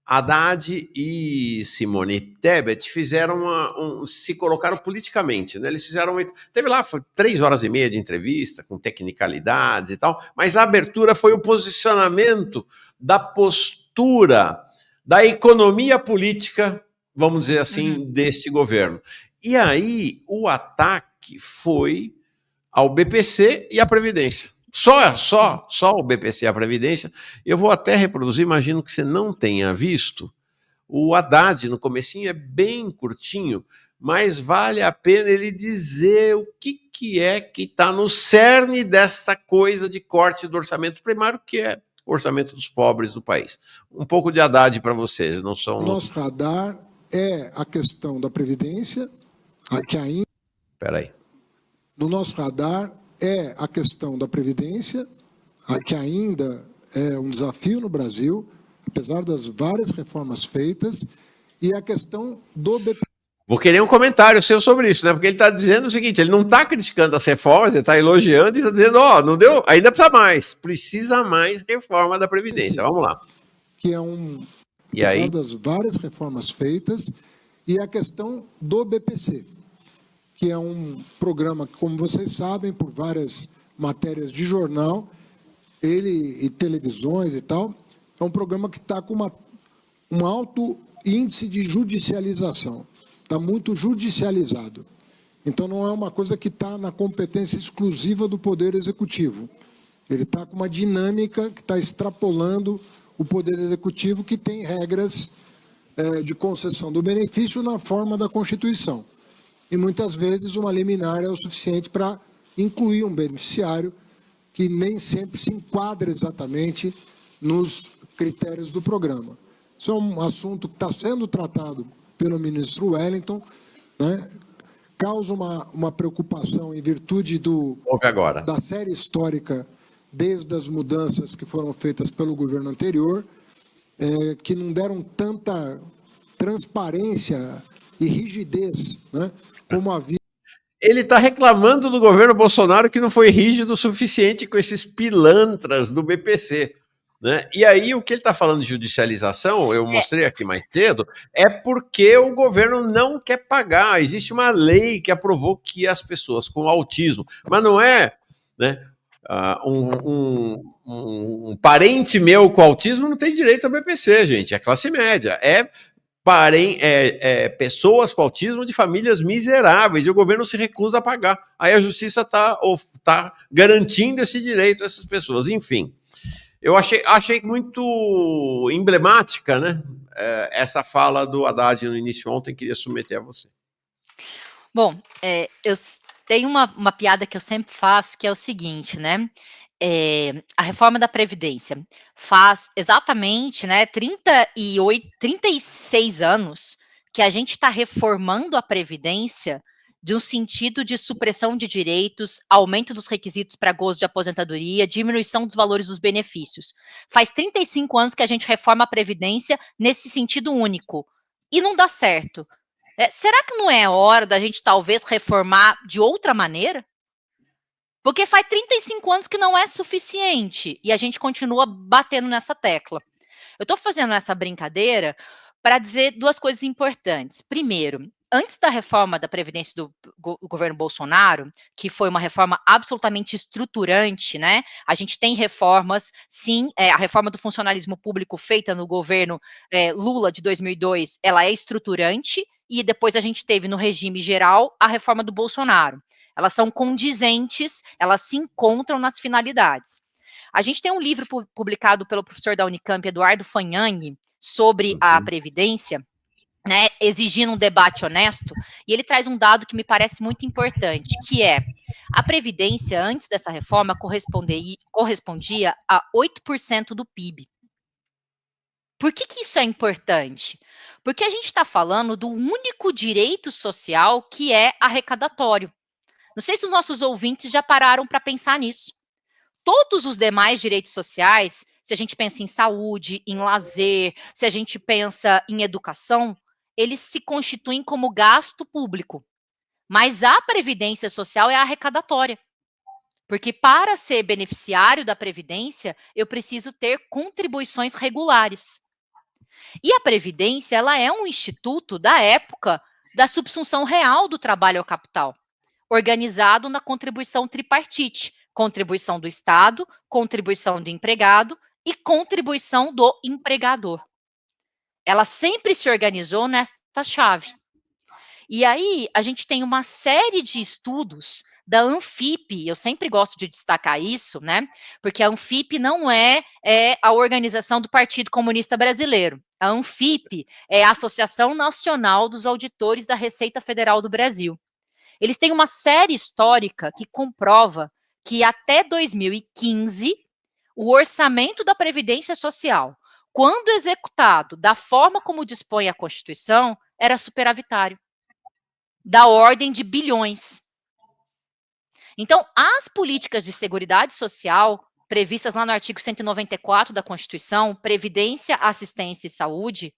Speaker 1: Haddad e Simone Tebet fizeram se colocaram politicamente, né? Eles fizeram teve lá foi 3 horas e meia de entrevista com tecnicalidades e tal, mas a abertura foi o posicionamento da postura da economia política, vamos dizer assim, deste governo. E aí o ataque foi ao BPC e à Previdência. Só o BPC e a Previdência. Eu vou até reproduzir, imagino que você não tenha visto. O Haddad, no comecinho, é bem curtinho, mas vale a pena ele dizer o que é que está no cerne desta coisa de corte do orçamento primário, que é o orçamento dos pobres do país. Um pouco de Haddad para vocês, não são...
Speaker 3: Nosso radar é a questão da Previdência, que ainda...
Speaker 1: Espera aí.
Speaker 3: No nosso radar é a questão da Previdência, que ainda é um desafio no Brasil, apesar das várias reformas feitas, e a questão do BPC.
Speaker 1: Vou querer um comentário seu sobre isso, né? Porque ele está dizendo o seguinte, ele não está criticando as reformas, ele está elogiando e está dizendo, não deu, ainda precisa mais reforma da Previdência. Vamos lá.
Speaker 3: Que é
Speaker 1: apesar
Speaker 3: das várias reformas feitas, e a questão do BPC, que é um programa que, como vocês sabem, por várias matérias de jornal, e televisões e tal, é um programa que está com um alto índice de judicialização. Está muito judicializado. Então, não é uma coisa que está na competência exclusiva do Poder Executivo. Ele está com uma dinâmica que está extrapolando o Poder Executivo, que tem regras de concessão do benefício na forma da Constituição. E, muitas vezes, uma liminar é o suficiente para incluir um beneficiário que nem sempre se enquadra exatamente nos critérios do programa. Isso é um assunto que está sendo tratado pelo ministro Wellington, né? causa uma preocupação em virtude
Speaker 1: Ouve agora.
Speaker 3: da série histórica, desde as mudanças que foram feitas pelo governo anterior, que não deram tanta transparência e rigidez, né, como havia.
Speaker 1: Ele está reclamando do governo Bolsonaro que não foi rígido o suficiente com esses pilantras do BPC. Né? E aí, o que ele está falando de judicialização, eu mostrei aqui mais cedo, é porque o governo não quer pagar. Existe uma lei que aprovou que as pessoas com autismo, mas não é, né, um parente meu com autismo não tem direito ao BPC, gente. É classe média. Pessoas com autismo de famílias miseráveis e o governo se recusa a pagar. Aí a justiça está garantindo esse direito a essas pessoas. Enfim, eu achei muito emblemática, né, essa fala do Haddad no início ontem, queria submeter a você.
Speaker 2: Bom, eu tenho uma piada que eu sempre faço, que é o seguinte, né? A reforma da Previdência faz exatamente, né, 36 anos que a gente está reformando a Previdência de um sentido de supressão de direitos, aumento dos requisitos para gozo de aposentadoria, diminuição dos valores dos benefícios. Faz 35 anos que a gente reforma a Previdência nesse sentido único. E não dá certo. Será que não é hora da gente talvez reformar de outra maneira? Porque faz 35 anos que não é suficiente e a gente continua batendo nessa tecla. Eu estou fazendo essa brincadeira para dizer duas coisas importantes. Primeiro, antes da reforma da Previdência do governo Bolsonaro, que foi uma reforma absolutamente estruturante, né? A gente tem reformas, sim, a reforma do funcionalismo público feita no governo Lula de 2002, ela é estruturante, e depois a gente teve no regime geral a reforma do Bolsonaro. Elas são condizentes, elas se encontram nas finalidades. A gente tem um livro publicado pelo professor da Unicamp, Eduardo Fagnani, sobre a Previdência, né, exigindo um debate honesto, e ele traz um dado que me parece muito importante, que é a Previdência, antes dessa reforma, correspondia a 8% do PIB. Por que isso é importante? Porque a gente está falando do único direito social que é arrecadatório. Não sei se os nossos ouvintes já pararam para pensar nisso. Todos os demais direitos sociais, se a gente pensa em saúde, em lazer, se a gente pensa em educação, eles se constituem como gasto público. Mas a previdência social é arrecadatória. Porque para ser beneficiário da previdência, eu preciso ter contribuições regulares. E a previdência, ela é um instituto da época da subsunção real do trabalho ao capital, organizado na contribuição tripartite, contribuição do Estado, contribuição do empregado e contribuição do empregador. Ela sempre se organizou nesta chave. E aí, a gente tem uma série de estudos da Anfip, eu sempre gosto de destacar isso, né? Porque a Anfip não é a organização do Partido Comunista Brasileiro. A Anfip é a Associação Nacional dos Auditores da Receita Federal do Brasil. Eles têm uma série histórica que comprova que até 2015, o orçamento da Previdência Social, quando executado da forma como dispõe a Constituição, era superavitário, da ordem de bilhões. Então, as políticas de seguridade social previstas lá no artigo 194 da Constituição, Previdência, Assistência e Saúde,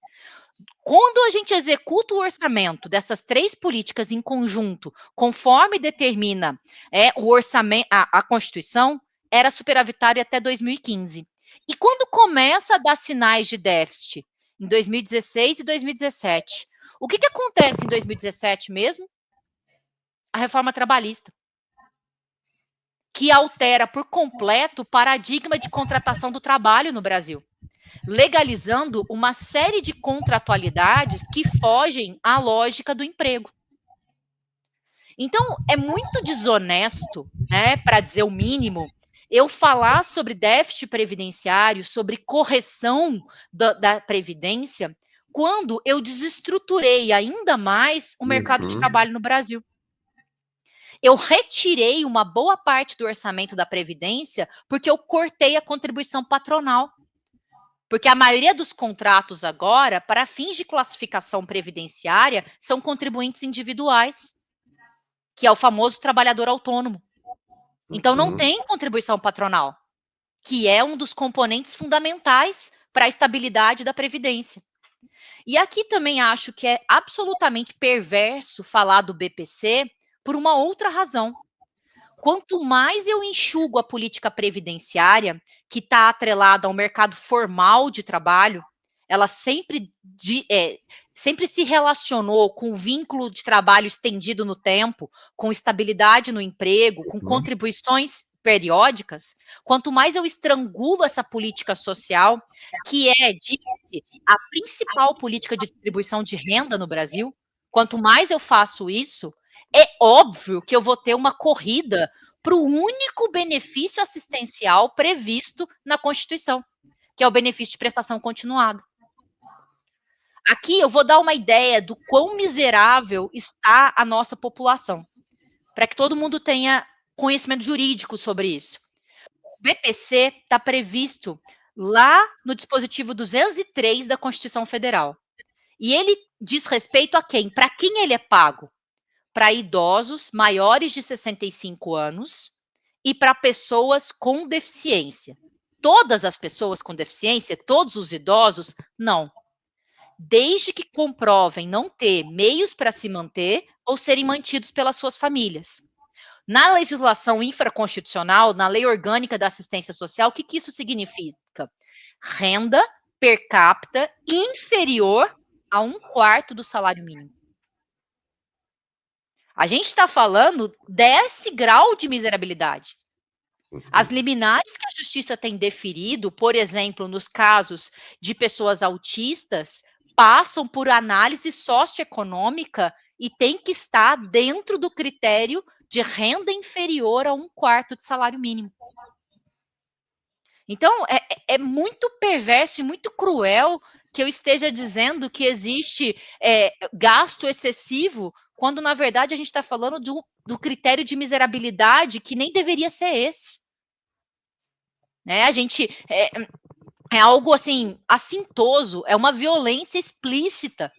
Speaker 2: quando a gente executa o orçamento dessas três políticas em conjunto, conforme determina o orçamento, a Constituição, era superavitário até 2015. E quando começa a dar sinais de déficit, em 2016 e 2017, o que acontece em 2017 mesmo? A reforma trabalhista, que altera por completo o paradigma de contratação do trabalho no Brasil, legalizando uma série de contratualidades que fogem à lógica do emprego. Então, é muito desonesto, né, para dizer o mínimo, eu falar sobre déficit previdenciário, sobre correção da Previdência, quando eu desestruturei ainda mais o mercado de trabalho no Brasil. Eu retirei uma boa parte do orçamento da Previdência porque eu cortei a contribuição patronal. Porque a maioria dos contratos agora, para fins de classificação previdenciária, são contribuintes individuais. que é o famoso trabalhador autônomo. Então, não
Speaker 1: Uhum.
Speaker 2: tem contribuição patronal, que é um dos componentes fundamentais para a estabilidade da Previdência. E aqui também acho que é absolutamente perverso falar do BPC por uma outra razão. Quanto mais eu enxugo a política previdenciária, que está atrelada ao mercado formal de trabalho, ela sempre se relacionou com o vínculo de trabalho estendido no tempo, com estabilidade no emprego, com contribuições periódicas. Quanto mais eu estrangulo essa política social, que é, diz-se, a principal política de distribuição de renda no Brasil, quanto mais eu faço isso, é óbvio que eu vou ter uma corrida para o único benefício assistencial previsto na Constituição, que é o benefício de prestação continuada. Aqui eu vou dar uma ideia do quão miserável está a nossa população, para que todo mundo tenha conhecimento jurídico sobre isso. O BPC está previsto lá no dispositivo 203 da Constituição Federal. E ele diz respeito a quem? Para quem ele é pago? Para idosos maiores de 65 anos e para pessoas com deficiência. Todas as pessoas com deficiência, todos os idosos, não. Desde que comprovem não ter meios para se manter ou serem mantidos pelas suas famílias. Na legislação infraconstitucional, na Lei Orgânica da Assistência Social, o que isso significa? Renda per capita inferior a 1/4 do salário mínimo. A gente está falando desse grau de miserabilidade. As liminares que a justiça tem deferido, por exemplo, nos casos de pessoas autistas, passam por análise socioeconômica e tem que estar dentro do critério de renda inferior a 1/4 de salário mínimo. Então, é muito perverso e muito cruel que eu esteja dizendo que existe gasto excessivo, quando, na verdade, a gente está falando do critério de miserabilidade que nem deveria ser esse. Né? A gente é algo assim assintoso, é uma violência explícita.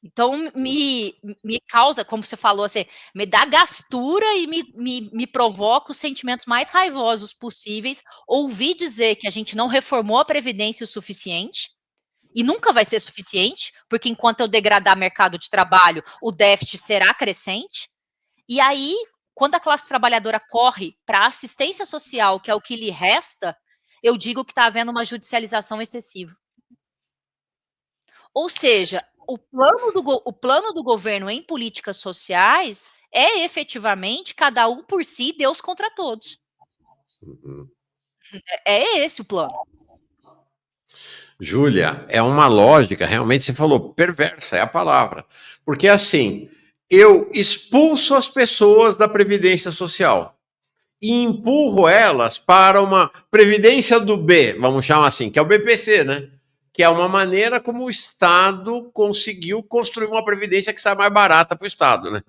Speaker 2: Então, me causa, como você falou, assim, me dá gastura e me provoca os sentimentos mais raivosos possíveis ouvir dizer que a gente não reformou a Previdência o suficiente, e nunca vai ser suficiente, porque enquanto eu degradar mercado de trabalho, o déficit será crescente. E aí, quando a classe trabalhadora corre para a assistência social, que é o que lhe resta, eu digo que está havendo uma judicialização excessiva. Ou seja, o plano do governo em políticas sociais é efetivamente cada um por si, Deus contra todos.
Speaker 1: Uhum.
Speaker 2: É esse o plano.
Speaker 1: Júlia, é uma lógica, realmente você falou, perversa é a palavra. Porque assim, eu expulso as pessoas da Previdência Social e empurro elas para uma Previdência do B, vamos chamar assim, que é o BPC, né? Que é uma maneira como o Estado conseguiu construir uma previdência que sai mais barata para o Estado, né?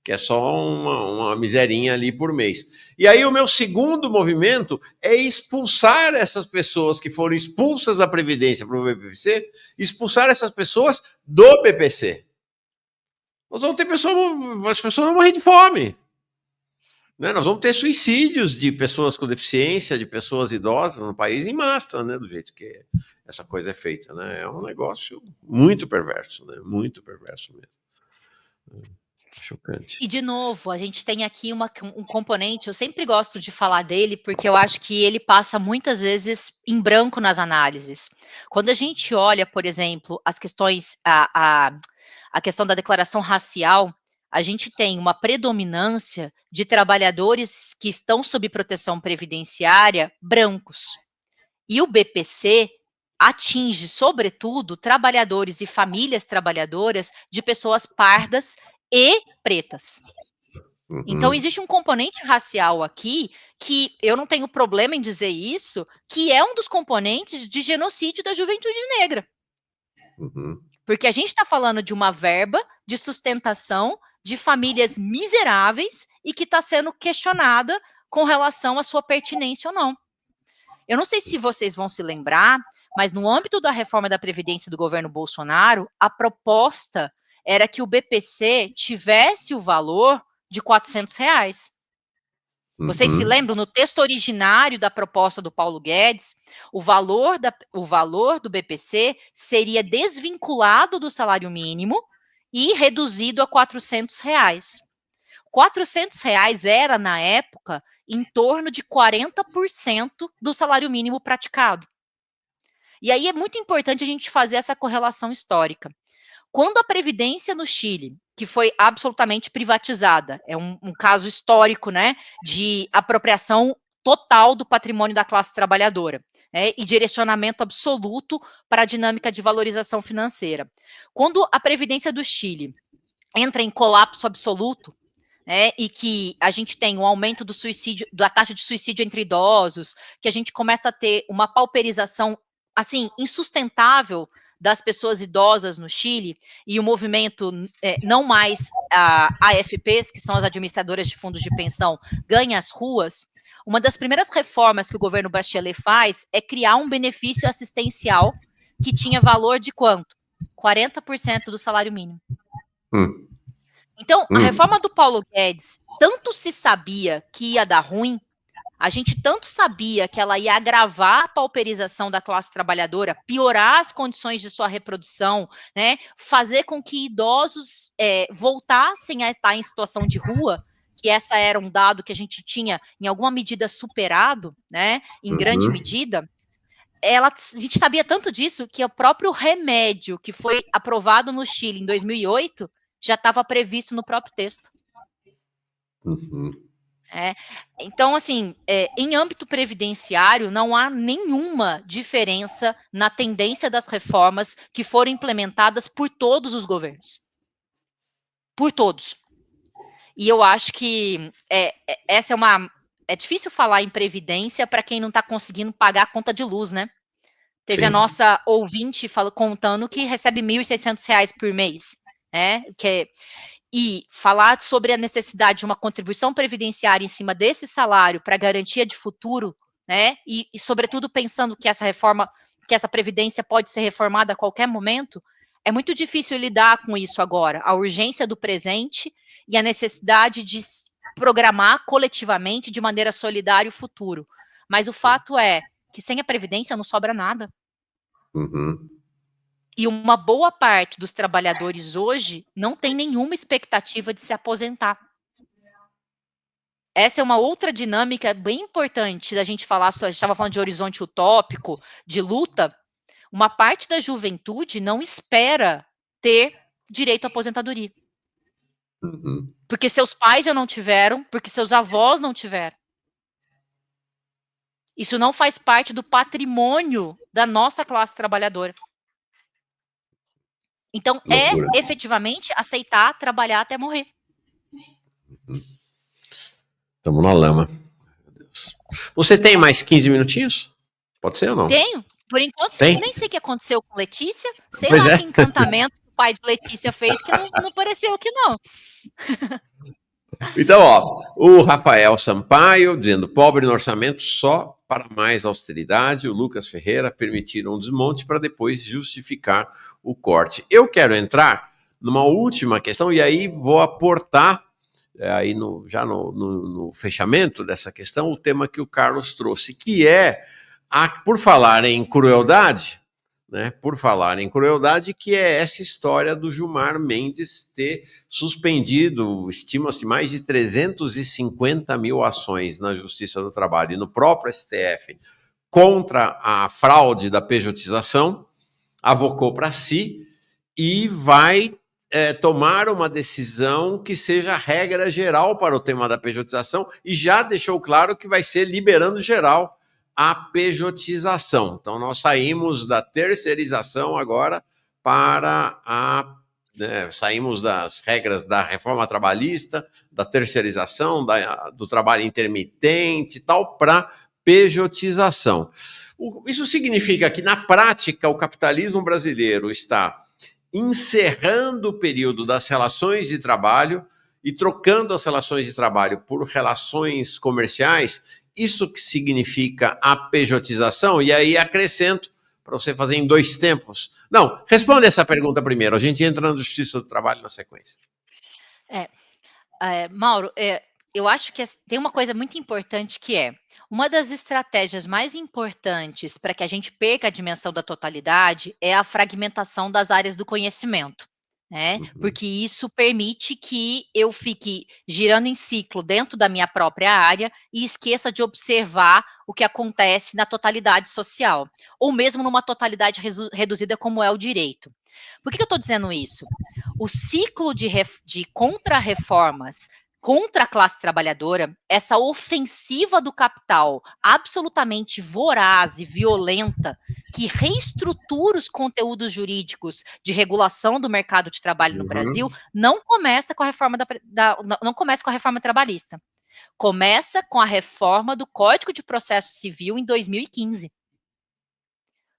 Speaker 1: Que é só uma miserinha ali por mês. E aí o meu segundo movimento é expulsar essas pessoas que foram expulsas da Previdência para o BPC, expulsar essas pessoas do BPC. Nós vamos ter as pessoas vão morrer de fome. Né? Nós vamos ter suicídios de pessoas com deficiência, de pessoas idosas no país em massa, né? Do jeito que essa coisa é feita. Né? É um negócio muito perverso, né? Muito perverso mesmo. Chocante.
Speaker 2: E, de novo, a gente tem aqui um componente, eu sempre gosto de falar dele, porque eu acho que ele passa muitas vezes em branco nas análises. Quando a gente olha, por exemplo, as questões, a questão da declaração racial, a gente tem uma predominância de trabalhadores que estão sob proteção previdenciária brancos. E o BPC atinge, sobretudo, trabalhadores e famílias trabalhadoras de pessoas pardas e pretas. Então, existe um componente racial aqui que eu não tenho problema em dizer isso, que é um dos componentes de genocídio da juventude negra.
Speaker 1: Uhum.
Speaker 2: Porque a gente está falando de uma verba de sustentação de famílias miseráveis e que está sendo questionada com relação à sua pertinência ou não. Eu não sei se vocês vão se lembrar, mas no âmbito da reforma da Previdência do governo Bolsonaro, a proposta era que o BPC tivesse o valor de R$ 400. Vocês se lembram, no texto originário da proposta do Paulo Guedes, o valor do BPC seria desvinculado do salário mínimo e reduzido a R$ 400. R$ 400 era, na época, em torno de 40% do salário mínimo praticado. E aí é muito importante a gente fazer essa correlação histórica. Quando a Previdência no Chile, que foi absolutamente privatizada, é um caso histórico, né, de apropriação total do patrimônio da classe trabalhadora, né, e direcionamento absoluto para a dinâmica de valorização financeira. Quando a Previdência do Chile entra em colapso absoluto, e que a gente tem um aumento do suicídio, da taxa de suicídio entre idosos, que a gente começa a ter uma pauperização, assim, insustentável das pessoas idosas no Chile, e o movimento, não mais AFPs, que são as administradoras de fundos de pensão, ganha as ruas, uma das primeiras reformas que o governo Bachelet faz é criar um benefício assistencial que tinha valor de quanto? 40% do salário mínimo. Então, a reforma do Paulo Guedes, tanto se sabia que ia dar ruim, a gente tanto sabia que ela ia agravar a pauperização da classe trabalhadora, piorar as condições de sua reprodução, né, fazer com que idosos voltassem a estar em situação de rua, que essa era um dado que a gente tinha, em alguma medida, superado, né, em grande medida. A gente sabia tanto disso que o próprio remédio que foi aprovado no Chile em 2008 já estava previsto no próprio texto. Então, assim, em âmbito previdenciário, não há nenhuma diferença na tendência das reformas que foram implementadas por todos os governos. Por todos. E eu acho que essa é difícil falar em previdência para quem não está conseguindo pagar a conta de luz, né? Teve a nossa ouvinte contando que recebe R$ 1.600 por mês, né? E falar sobre a necessidade de uma contribuição previdenciária em cima desse salário para garantia de futuro, né? E sobretudo pensando que essa previdência pode ser reformada a qualquer momento, é muito difícil lidar com isso agora. A urgência do presente e a necessidade de programar coletivamente de maneira solidária o futuro. Mas o fato é que sem a previdência não sobra nada. E uma boa parte dos trabalhadores hoje não tem nenhuma expectativa de se aposentar. Essa é uma outra dinâmica bem importante da gente falar, a gente estava falando de horizonte utópico, de luta. Uma parte da juventude não espera ter direito à aposentadoria. Porque seus pais já não tiveram, porque seus avós não tiveram. Isso não faz parte do patrimônio da nossa classe trabalhadora. Então, efetivamente aceitar trabalhar até morrer.
Speaker 1: Estamos na lama. Você tem mais 15 minutinhos? Pode ser ou não?
Speaker 2: Tenho. Por enquanto,
Speaker 1: tem?
Speaker 2: Eu nem sei o que aconteceu com Letícia. Sei lá que encantamento que o pai de Letícia fez que não pareceu que não.
Speaker 1: Então, o Rafael Sampaio dizendo, pobre no orçamento só para mais austeridade. O Lucas Ferreira permitiram um desmonte para depois justificar o corte. Eu quero entrar numa última questão e aí vou aportar, aí já no fechamento dessa questão, o tema que o Carlos trouxe, que é, por falar em crueldade, né, que é essa história do Gilmar Mendes ter suspendido, estima-se, mais de 350 mil ações na Justiça do Trabalho e no próprio STF contra a fraude da pejotização, avocou para si e vai tomar uma decisão que seja regra geral para o tema da pejotização e já deixou claro que vai ser liberando geral a pejotização. Então, nós saímos da terceirização agora para saímos das regras da reforma trabalhista, da terceirização, do trabalho intermitente e tal, para pejotização. Isso significa que, na prática, o capitalismo brasileiro está encerrando o período das relações de trabalho e trocando as relações de trabalho por relações comerciais. Isso que significa a pejotização, e aí acrescento, para você fazer em 2 tempos? Não, responde essa pergunta primeiro, a gente entra na Justiça do Trabalho na sequência.
Speaker 2: Mauro, eu acho que tem uma coisa muito importante que é, uma das estratégias mais importantes para que a gente perca a dimensão da totalidade é a fragmentação das áreas do conhecimento, né? Porque isso permite que eu fique girando em ciclo dentro da minha própria área e esqueça de observar o que acontece na totalidade social, ou mesmo numa totalidade reduzida como é o direito. Por que eu estou dizendo isso? O ciclo de contra-reformas contra a classe trabalhadora, essa ofensiva do capital absolutamente voraz e violenta, que reestrutura os conteúdos jurídicos de regulação do mercado de trabalho no Brasil, não começa com a reforma não começa com a reforma trabalhista. Começa com a reforma do Código de Processo Civil em 2015.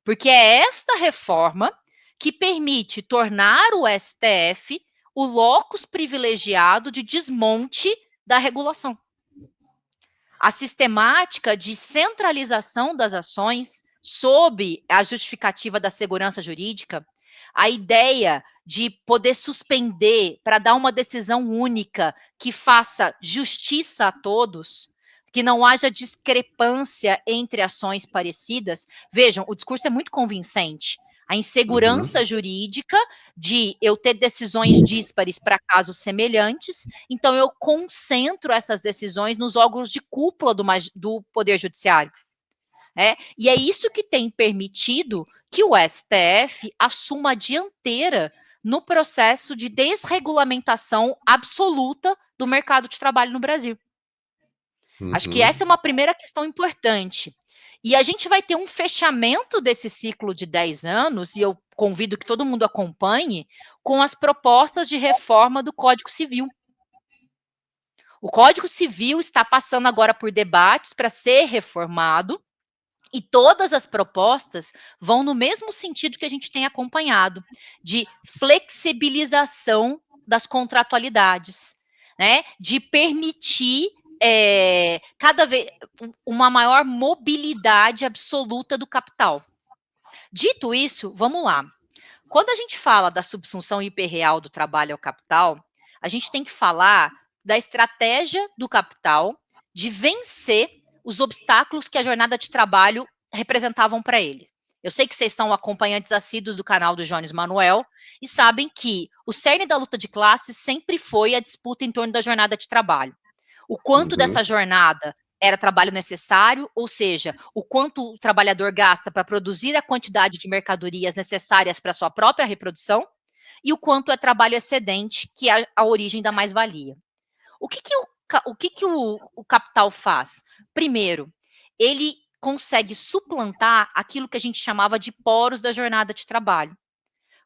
Speaker 2: Porque é esta reforma que permite tornar o STF o locus privilegiado de desmonte da regulação. A sistemática de centralização das ações sob a justificativa da segurança jurídica, a ideia de poder suspender para dar uma decisão única que faça justiça a todos, que não haja discrepância entre ações parecidas. Vejam, o discurso é muito convincente. A insegurança jurídica de eu ter decisões díspares para casos semelhantes, então eu concentro essas decisões nos órgãos de cúpula do Poder Judiciário. E é isso que tem permitido que o STF assuma a dianteira no processo de desregulamentação absoluta do mercado de trabalho no Brasil. Acho que essa é uma primeira questão importante. E a gente vai ter um fechamento desse ciclo de 10 anos, e eu convido que todo mundo acompanhe, com as propostas de reforma do Código Civil. O Código Civil está passando agora por debates para ser reformado, e todas as propostas vão no mesmo sentido que a gente tem acompanhado, de flexibilização das contratualidades, né? De permitir cada vez uma maior mobilidade absoluta do capital. Dito isso, vamos lá. Quando a gente fala da subsunção hiperreal do trabalho ao capital, a gente tem que falar da estratégia do capital de vencer os obstáculos que a jornada de trabalho representavam para ele. Eu sei que vocês são acompanhantes assíduos do canal do Jones Manuel e sabem que o cerne da luta de classes sempre foi a disputa em torno da jornada de trabalho. O quanto dessa jornada era trabalho necessário, ou seja, o quanto o trabalhador gasta para produzir a quantidade de mercadorias necessárias para sua própria reprodução, e o quanto é trabalho excedente, que é a origem da mais-valia. O que o capital faz? Primeiro, ele consegue suplantar aquilo que a gente chamava de poros da jornada de trabalho.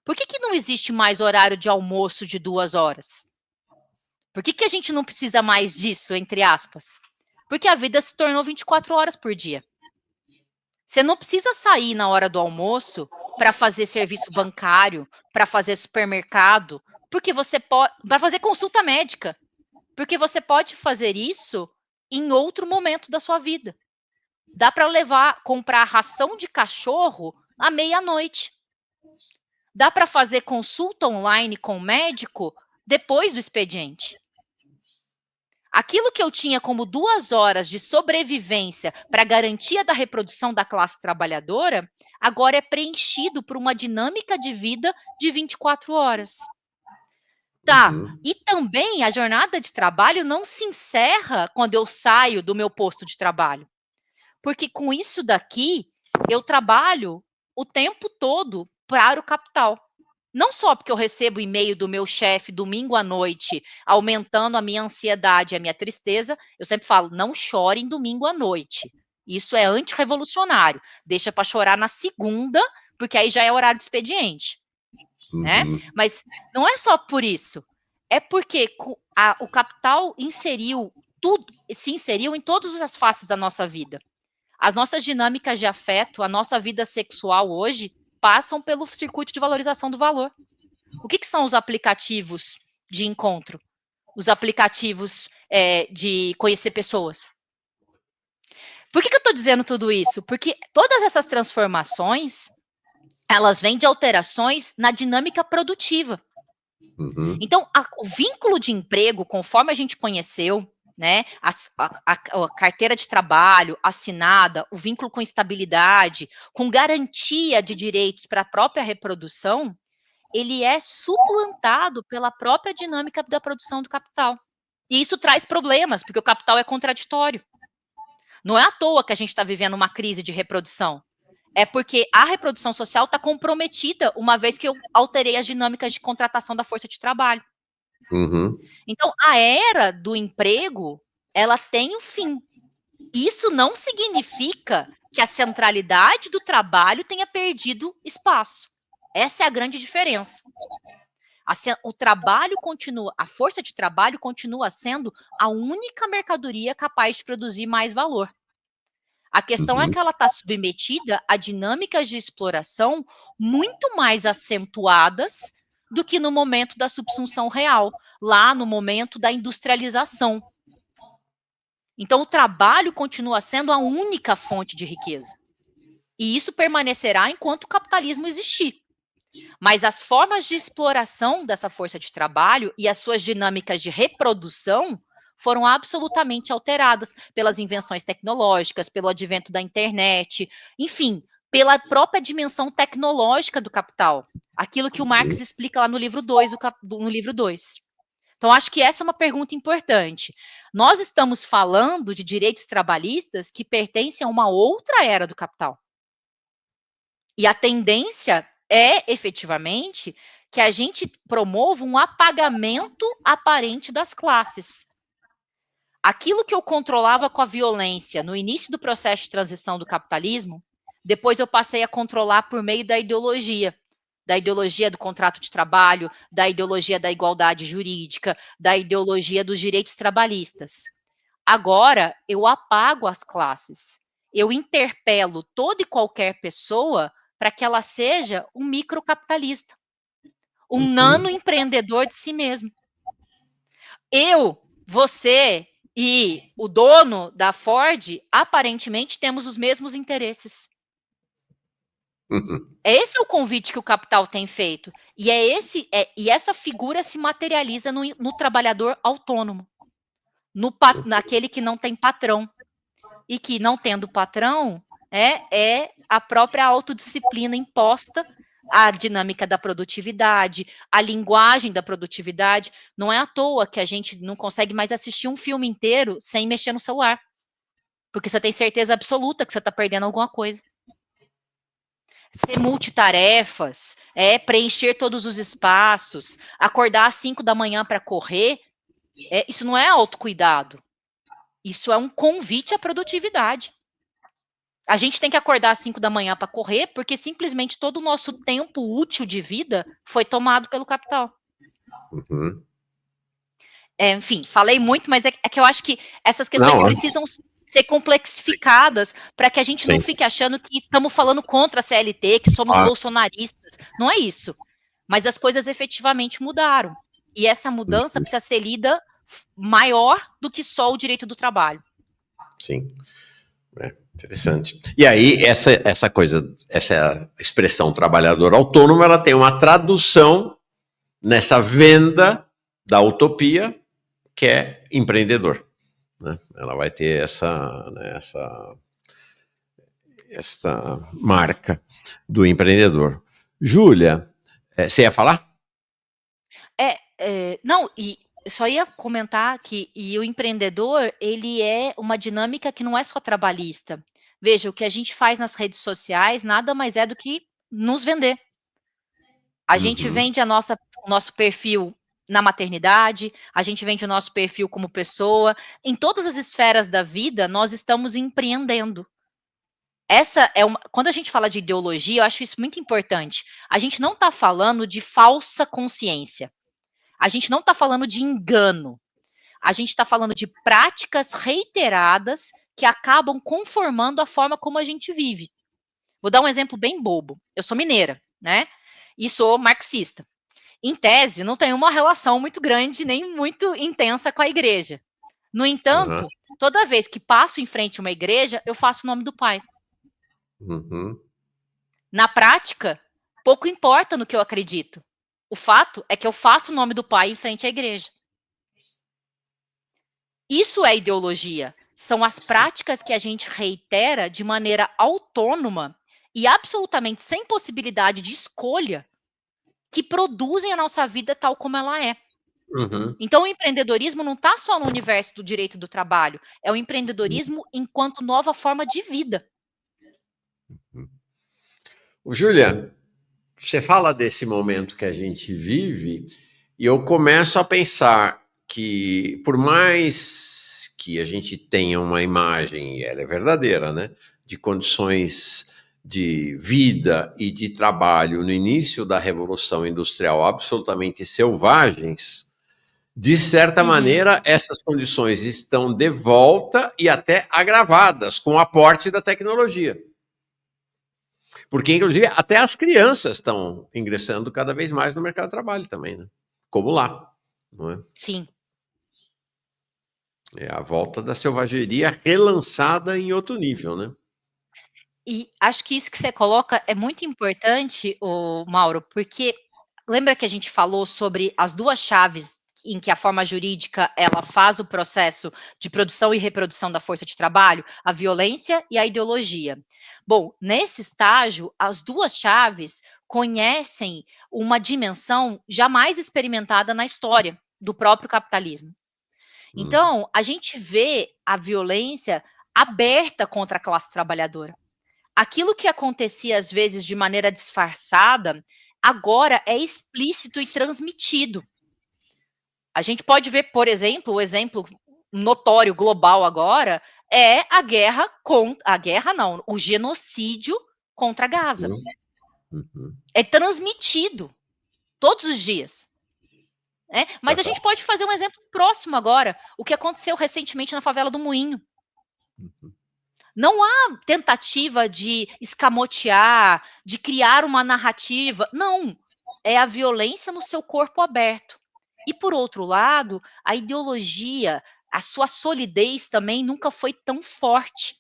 Speaker 2: Por que não existe mais horário de almoço de 2 horas? Por que a gente não precisa mais disso, entre aspas? Porque a vida se tornou 24 horas por dia. Você não precisa sair na hora do almoço para fazer serviço bancário, para fazer supermercado, porque você pode, para fazer consulta médica, porque você pode fazer isso em outro momento da sua vida. Dá para comprar ração de cachorro à meia-noite. Dá para fazer consulta online com o médico depois do expediente. Aquilo que eu tinha como 2 horas de sobrevivência para garantia da reprodução da classe trabalhadora, agora é preenchido por uma dinâmica de vida de 24 horas. Tá, e também a jornada de trabalho não se encerra quando eu saio do meu posto de trabalho. Porque com isso daqui, eu trabalho o tempo todo para o capital. Não só porque eu recebo e-mail do meu chefe domingo à noite, aumentando a minha ansiedade e a minha tristeza, eu sempre falo, não chorem domingo à noite. Isso é antirrevolucionário. Deixa para chorar na segunda, porque aí já é horário de expediente. Né? Mas não é só por isso. É porque o capital se inseriu em todas as faces da nossa vida. As nossas dinâmicas de afeto, a nossa vida sexual hoje, passam pelo circuito de valorização do valor. O que são os aplicativos de encontro? Os aplicativos de conhecer pessoas. Por que eu estou dizendo tudo isso? Porque todas essas transformações elas vêm de alterações na dinâmica produtiva.
Speaker 1: Uhum.
Speaker 2: Então, o vínculo de emprego, conforme a gente conheceu, né, a carteira de trabalho assinada, o vínculo com estabilidade, com garantia de direitos para a própria reprodução, ele é suplantado pela própria dinâmica da produção do capital. E isso traz problemas, porque o capital é contraditório. Não é à toa que a gente está vivendo uma crise de reprodução. É porque a reprodução social está comprometida, uma vez que eu alterei as dinâmicas de contratação da força de trabalho.
Speaker 1: Uhum.
Speaker 2: Então, a era do emprego, ela tem um fim. Isso não significa que a centralidade do trabalho tenha perdido espaço. Essa é a grande diferença. O trabalho continua, a força de trabalho continua sendo a única mercadoria capaz de produzir mais valor. A questão é
Speaker 1: Uhum.
Speaker 2: que ela está submetida a dinâmicas de exploração muito mais acentuadas do que no momento da subsunção real, lá no momento da industrialização. Então, o trabalho continua sendo a única fonte de riqueza. E isso permanecerá enquanto o capitalismo existir. Mas as formas de exploração dessa força de trabalho e as suas dinâmicas de reprodução foram absolutamente alteradas pelas invenções tecnológicas, pelo advento da internet, enfim, pela própria dimensão tecnológica do capital. Aquilo que o Marx explica lá no livro 2, Então, acho que essa é uma pergunta importante. Nós estamos falando de direitos trabalhistas que pertencem a uma outra era do capital. E a tendência é, efetivamente, que a gente promova um apagamento aparente das classes. Aquilo que eu controlava com a violência no início do processo de transição do capitalismo, depois eu passei a controlar por meio da ideologia do contrato de trabalho, da ideologia da igualdade jurídica, da ideologia dos direitos trabalhistas. Agora, eu apago as classes. Eu interpelo toda e qualquer pessoa para que ela seja um microcapitalista, um nano-empreendedor de si mesmo. Eu, você e o dono da Ford, aparentemente, temos os mesmos interesses.
Speaker 1: Uhum.
Speaker 2: Esse é o convite que o capital tem feito. E e essa figura se materializa no trabalhador autônomo, naquele que não tem patrão. E que, não tendo patrão, é a própria autodisciplina imposta, a dinâmica da produtividade, a linguagem da produtividade. Não é à toa que a gente não consegue mais assistir um filme inteiro sem mexer no celular, porque você tem certeza absoluta que você está perdendo alguma coisa. Ser multitarefas, preencher todos os espaços, acordar às 5 da manhã para correr, isso não é autocuidado. Isso é um convite à produtividade. A gente tem que acordar às 5 da manhã para correr, porque simplesmente todo o nosso tempo útil de vida foi tomado pelo capital.
Speaker 1: Uhum.
Speaker 2: Enfim, falei muito, mas é que eu acho que essas questões precisam ser complexificadas para que a gente não fique achando que estamos falando contra a CLT, que somos bolsonaristas. Não é isso. Mas as coisas efetivamente mudaram. E essa mudança precisa ser lida maior do que só o direito do trabalho.
Speaker 1: Sim. Interessante. E aí, essa coisa, essa expressão trabalhador autônomo, ela tem uma tradução nessa venda da utopia, que é empreendedor. Né? Ela vai ter essa marca do empreendedor. Júlia, você ia falar?
Speaker 2: Não, e só ia comentar que o empreendedor, ele é uma dinâmica que não é só trabalhista. Veja, o que a gente faz nas redes sociais nada mais é do que nos vender. A gente vende o nosso perfil na maternidade, a gente vende o nosso perfil como pessoa. Em todas as esferas da vida, nós estamos empreendendo. Quando a gente fala de ideologia, eu acho isso muito importante. A gente não está falando de falsa consciência. A gente não está falando de engano. A gente está falando de práticas reiteradas que acabam conformando a forma como a gente vive. Vou dar um exemplo bem bobo. Eu sou mineira, né? E sou marxista. Em tese, não tenho uma relação muito grande nem muito intensa com a igreja. No entanto, toda vez que passo em frente a uma igreja, eu faço o nome do pai. Na prática, pouco importa no que eu acredito. O fato é que eu faço o nome do Pai em frente à igreja. Isso é ideologia. São as práticas que a gente reitera de maneira autônoma e absolutamente sem possibilidade de escolha que produzem a nossa vida tal como ela é.
Speaker 1: Uhum.
Speaker 2: Então, o empreendedorismo não está só no universo do direito do trabalho, é o empreendedorismo enquanto nova forma de vida.
Speaker 1: Júlia, você fala desse momento que a gente vive e eu começo a pensar que, por mais que a gente tenha uma imagem, e ela é verdadeira, né, de condições de vida e de trabalho no início da Revolução Industrial absolutamente selvagens, de certa maneira, essas condições estão de volta e até agravadas com o aporte da tecnologia. Porque, inclusive, até as crianças estão ingressando cada vez mais no mercado de trabalho também, né? Como lá, não é?
Speaker 2: Sim.
Speaker 1: É a volta da selvageria relançada em outro nível, né?
Speaker 2: E acho que isso que você coloca é muito importante, o Mauro, porque lembra que a gente falou sobre as duas chaves em que a forma jurídica ela faz o processo de produção e reprodução da força de trabalho, a violência e a ideologia. Bom, nesse estágio, as duas chaves conhecem uma dimensão jamais experimentada na história do próprio capitalismo. Então, a gente vê a violência aberta contra a classe trabalhadora. Aquilo que acontecia às vezes de maneira disfarçada, agora é explícito e transmitido. A gente pode ver, por exemplo, o exemplo notório global agora é a guerra o genocídio contra Gaza. É transmitido todos os dias. Mas a gente pode fazer um exemplo próximo agora, o que aconteceu recentemente na favela do Moinho. Não há tentativa de escamotear, de criar uma narrativa. Não. É a violência no seu corpo aberto. E, por outro lado, a ideologia, a sua solidez também nunca foi tão forte.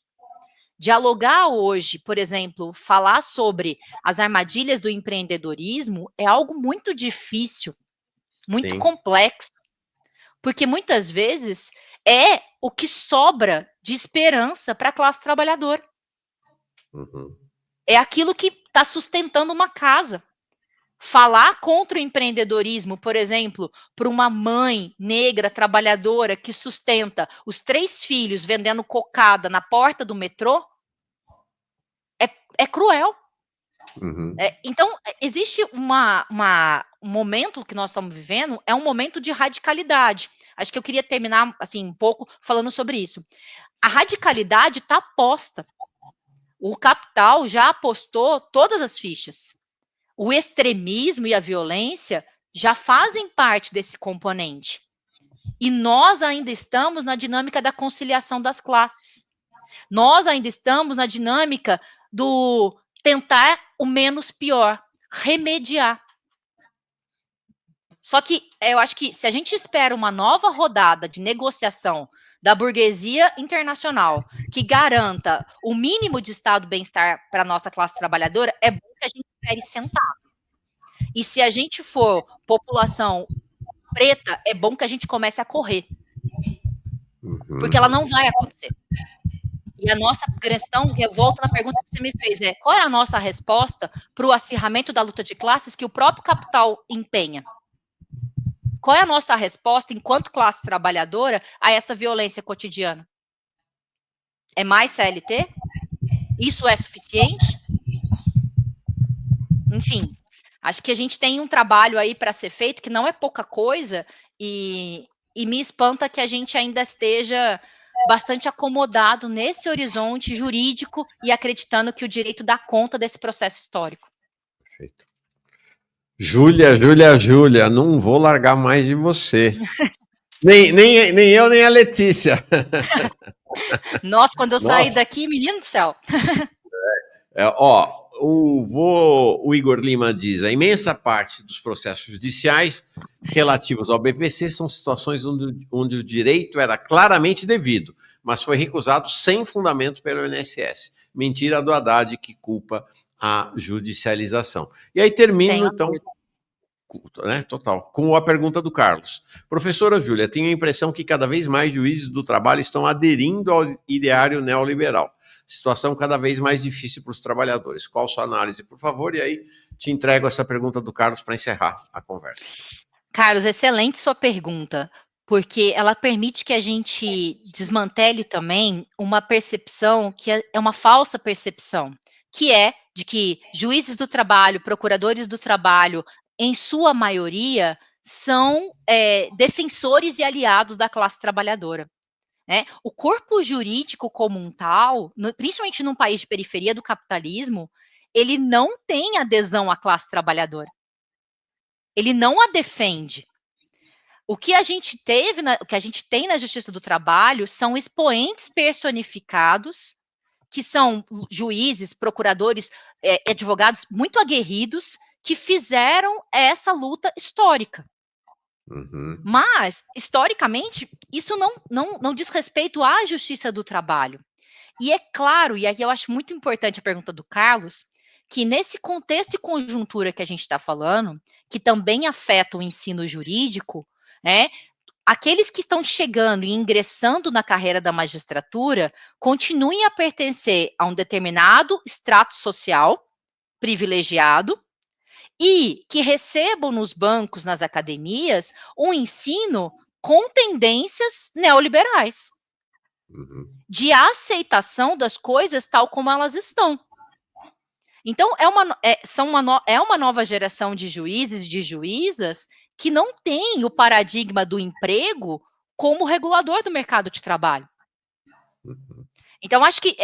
Speaker 2: Dialogar hoje, por exemplo, falar sobre as armadilhas do empreendedorismo é algo muito difícil, muito
Speaker 1: Sim.
Speaker 2: complexo. Porque muitas vezes é o que sobra de esperança para a classe trabalhadora. É aquilo que está sustentando uma casa. Falar contra o empreendedorismo, por exemplo, para uma mãe negra trabalhadora que sustenta os 3 filhos vendendo cocada na porta do metrô, é cruel. Então, existe um momento que nós estamos vivendo, é um momento de radicalidade. Acho que eu queria terminar assim um pouco falando sobre isso. A radicalidade está posta. O capital já apostou todas as fichas. O extremismo e a violência já fazem parte desse componente. E nós ainda estamos na dinâmica da conciliação das classes. Nós ainda estamos na dinâmica do tentar o menos pior, remediar. Só que eu acho que se a gente espera uma nova rodada de negociação da burguesia internacional que garanta o mínimo de estado de bem-estar para a nossa classe trabalhadora, é bom que a gente espere sentado. E se a gente for população preta, é bom que a gente comece a correr. Porque ela não vai acontecer. E a nossa questão, que eu volto na pergunta que você me fez, é qual é a nossa resposta para o acirramento da luta de classes que o próprio capital empenha? Qual é a nossa resposta, enquanto classe trabalhadora, a essa violência cotidiana? É mais CLT? Isso é suficiente? Enfim, acho que a gente tem um trabalho aí para ser feito que não é pouca coisa e me espanta que a gente ainda esteja bastante acomodado nesse horizonte jurídico e acreditando que o direito dá conta desse processo histórico.
Speaker 1: Perfeito. Júlia, não vou largar mais de você. nem eu, nem a Letícia.
Speaker 2: Nossa, quando eu saí daqui, menino do céu.
Speaker 1: O Igor Lima diz: a imensa parte dos processos judiciais relativos ao BPC são situações onde o direito era claramente devido, mas foi recusado sem fundamento pelo INSS. Mentira do Haddad que culpa a judicialização. E aí termino, então, né, total, com a pergunta do Carlos. Professora Júlia, tenho a impressão que cada vez mais juízes do trabalho estão aderindo ao ideário neoliberal. Situação cada vez mais difícil para os trabalhadores. Qual sua análise, por favor? E aí te entrego essa pergunta do Carlos para encerrar a conversa.
Speaker 2: Carlos, excelente sua pergunta, porque ela permite que a gente desmantele também uma percepção que é uma falsa percepção, que é de que juízes do trabalho, procuradores do trabalho, em sua maioria, são defensores e aliados da classe trabalhadora. O corpo jurídico como um tal, principalmente num país de periferia do capitalismo, ele não tem adesão à classe trabalhadora. Ele não a defende. O que a gente tem na Justiça do Trabalho são expoentes personificados, que são juízes, procuradores, advogados muito aguerridos, que fizeram essa luta histórica.
Speaker 1: Uhum.
Speaker 2: Mas, historicamente, isso não diz respeito à Justiça do Trabalho. E é claro, e aqui eu acho muito importante a pergunta do Carlos, que nesse contexto e conjuntura que a gente está falando, que também afeta o ensino jurídico, aqueles que estão chegando e ingressando na carreira da magistratura continuem a pertencer a um determinado extrato social privilegiado e que recebam nos bancos, nas academias, um ensino com tendências neoliberais, de aceitação das coisas tal como elas estão. Então, é uma nova geração de juízes e de juízas que não tem o paradigma do emprego como regulador do mercado de trabalho. Então, acho que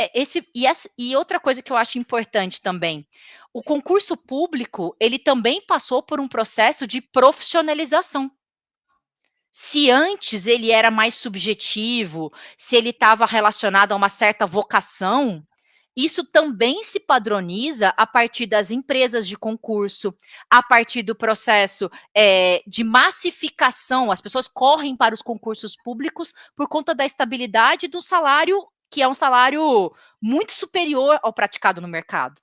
Speaker 2: e outra coisa que eu acho importante também, o concurso público, ele também passou por um processo de profissionalização. Se antes ele era mais subjetivo, se ele estava relacionado a uma certa vocação, isso também se padroniza a partir das empresas de concurso, a partir do processo de massificação. As pessoas correm para os concursos públicos por conta da estabilidade do salário, que é um salário muito superior ao praticado no mercado.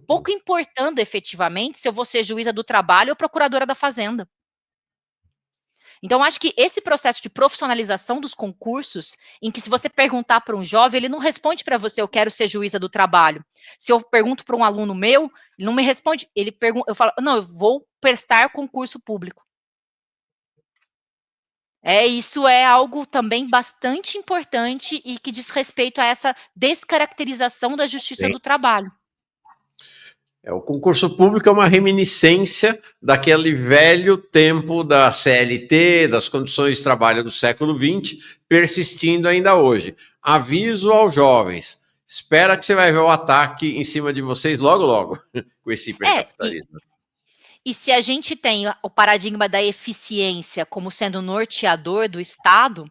Speaker 2: Pouco importando efetivamente se eu vou ser juíza do trabalho ou procuradora da fazenda. Então, acho que esse processo de profissionalização dos concursos, em que se você perguntar para um jovem, ele não responde para você, eu quero ser juíza do trabalho. Se eu pergunto para um aluno meu, ele não me responde, eu falo, não, eu vou prestar concurso público. Isso é algo também bastante importante e que diz respeito a essa descaracterização da justiça do trabalho.
Speaker 1: O concurso público é uma reminiscência daquele velho tempo da CLT, das condições de trabalho do século XX, persistindo ainda hoje. Aviso aos jovens, espera que você vai ver o ataque em cima de vocês logo, logo, com esse hipercapitalismo.
Speaker 2: E se a gente tem o paradigma da eficiência como sendo norteador do Estado,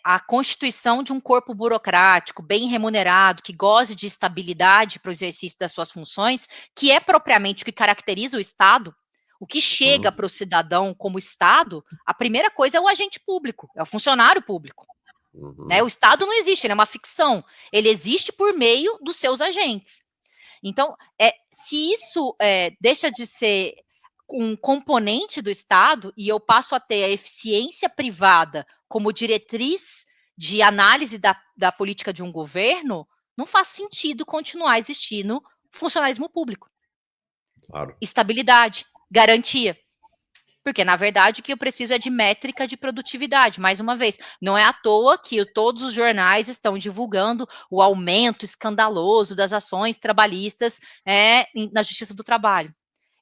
Speaker 2: a constituição de um corpo burocrático bem remunerado, que goze de estabilidade para o exercício das suas funções, que é propriamente o que caracteriza o Estado. O que chega para o cidadão como Estado, a primeira coisa é o agente público, é o funcionário público. O Estado não existe, ele é uma ficção. Ele existe por meio dos seus agentes. Então, se isso deixa de ser um componente do Estado e eu passo a ter a eficiência privada como diretriz de análise da política de um governo, não faz sentido continuar existindo funcionalismo público.
Speaker 1: Claro.
Speaker 2: Estabilidade, garantia. Porque, na verdade, o que eu preciso é de métrica de produtividade. Mais uma vez, não é à toa que todos os jornais estão divulgando o aumento escandaloso das ações trabalhistas na Justiça do Trabalho.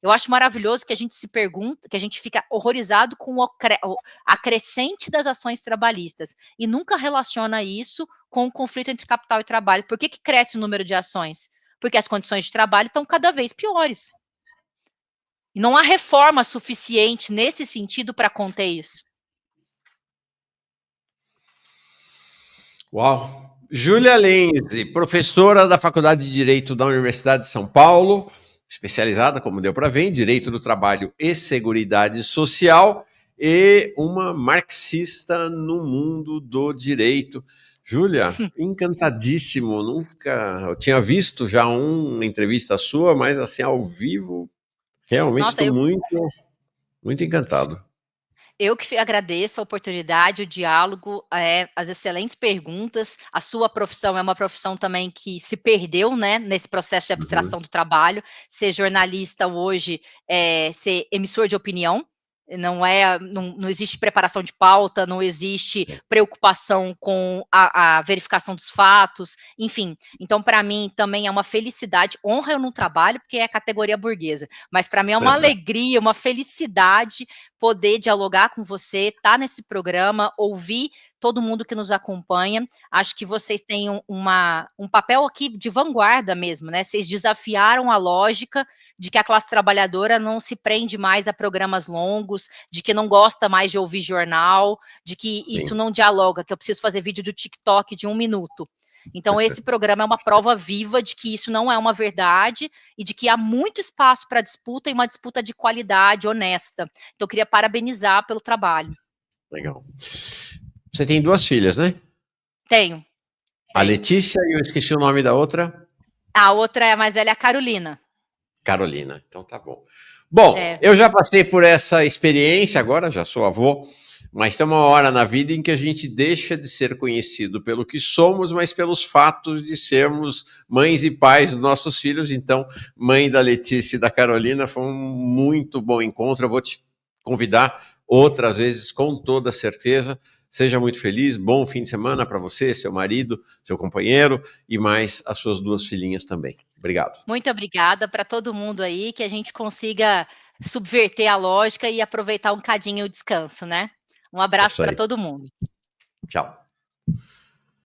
Speaker 2: Eu acho maravilhoso que a gente se pergunta, que a gente fica horrorizado com a crescente das ações trabalhistas e nunca relaciona isso com o conflito entre capital e trabalho. Por que cresce o número de ações? Porque as condições de trabalho estão cada vez piores. E não há reforma suficiente nesse sentido para conter isso.
Speaker 1: Uau! Júlia Lenze, professora da Faculdade de Direito da Universidade de São Paulo, especializada, como deu para ver, em Direito do Trabalho e Seguridade Social, e uma marxista no mundo do direito. Júlia, encantadíssimo. Nunca. Eu tinha visto já uma entrevista sua, mas assim, ao vivo, realmente
Speaker 2: Nossa,
Speaker 1: estou muito encantado.
Speaker 2: eu que agradeço a oportunidade, o diálogo, as excelentes perguntas. A sua profissão é uma profissão também que se perdeu, né, nesse processo de
Speaker 1: Uhum.
Speaker 2: abstração do trabalho. Ser jornalista hoje é ser emissor de opinião. Não existe preparação de pauta, não existe preocupação com a verificação dos fatos, enfim. Então, para mim, também é uma felicidade, honra eu no trabalho, porque é categoria burguesa, mas para mim é uma alegria, uma felicidade poder dialogar com você, estar nesse programa, ouvir todo mundo que nos acompanha. Acho que vocês têm um papel aqui de vanguarda mesmo, né? Vocês desafiaram a lógica de que a classe trabalhadora não se prende mais a programas longos, de que não gosta mais de ouvir jornal, de que isso não dialoga, que eu preciso fazer vídeo do TikTok de 1 minuto. Então, esse programa é uma prova viva de que isso não é uma verdade e de que há muito espaço para disputa e uma disputa de qualidade, honesta. Então, eu queria parabenizar pelo trabalho.
Speaker 1: Legal. Você tem 2 filhas, né?
Speaker 2: Tenho.
Speaker 1: A Letícia e eu esqueci o nome da outra.
Speaker 2: A outra é a mais velha, a Carolina.
Speaker 1: Carolina, então tá bom. Bom, eu já passei por essa experiência, agora já sou avô, mas tem uma hora na vida em que a gente deixa de ser conhecido pelo que somos, mas pelos fatos de sermos mães e pais dos nossos filhos. Então, mãe da Letícia e da Carolina, foi um muito bom encontro. Eu vou te convidar outras vezes, com toda certeza. Seja muito feliz, bom fim de semana para você, seu marido, seu companheiro e mais as suas 2 filhinhas também. Obrigado.
Speaker 2: Muito obrigada para todo mundo aí, que a gente consiga subverter a lógica e aproveitar um cadinho o descanso, né? Um abraço para todo mundo.
Speaker 1: Tchau.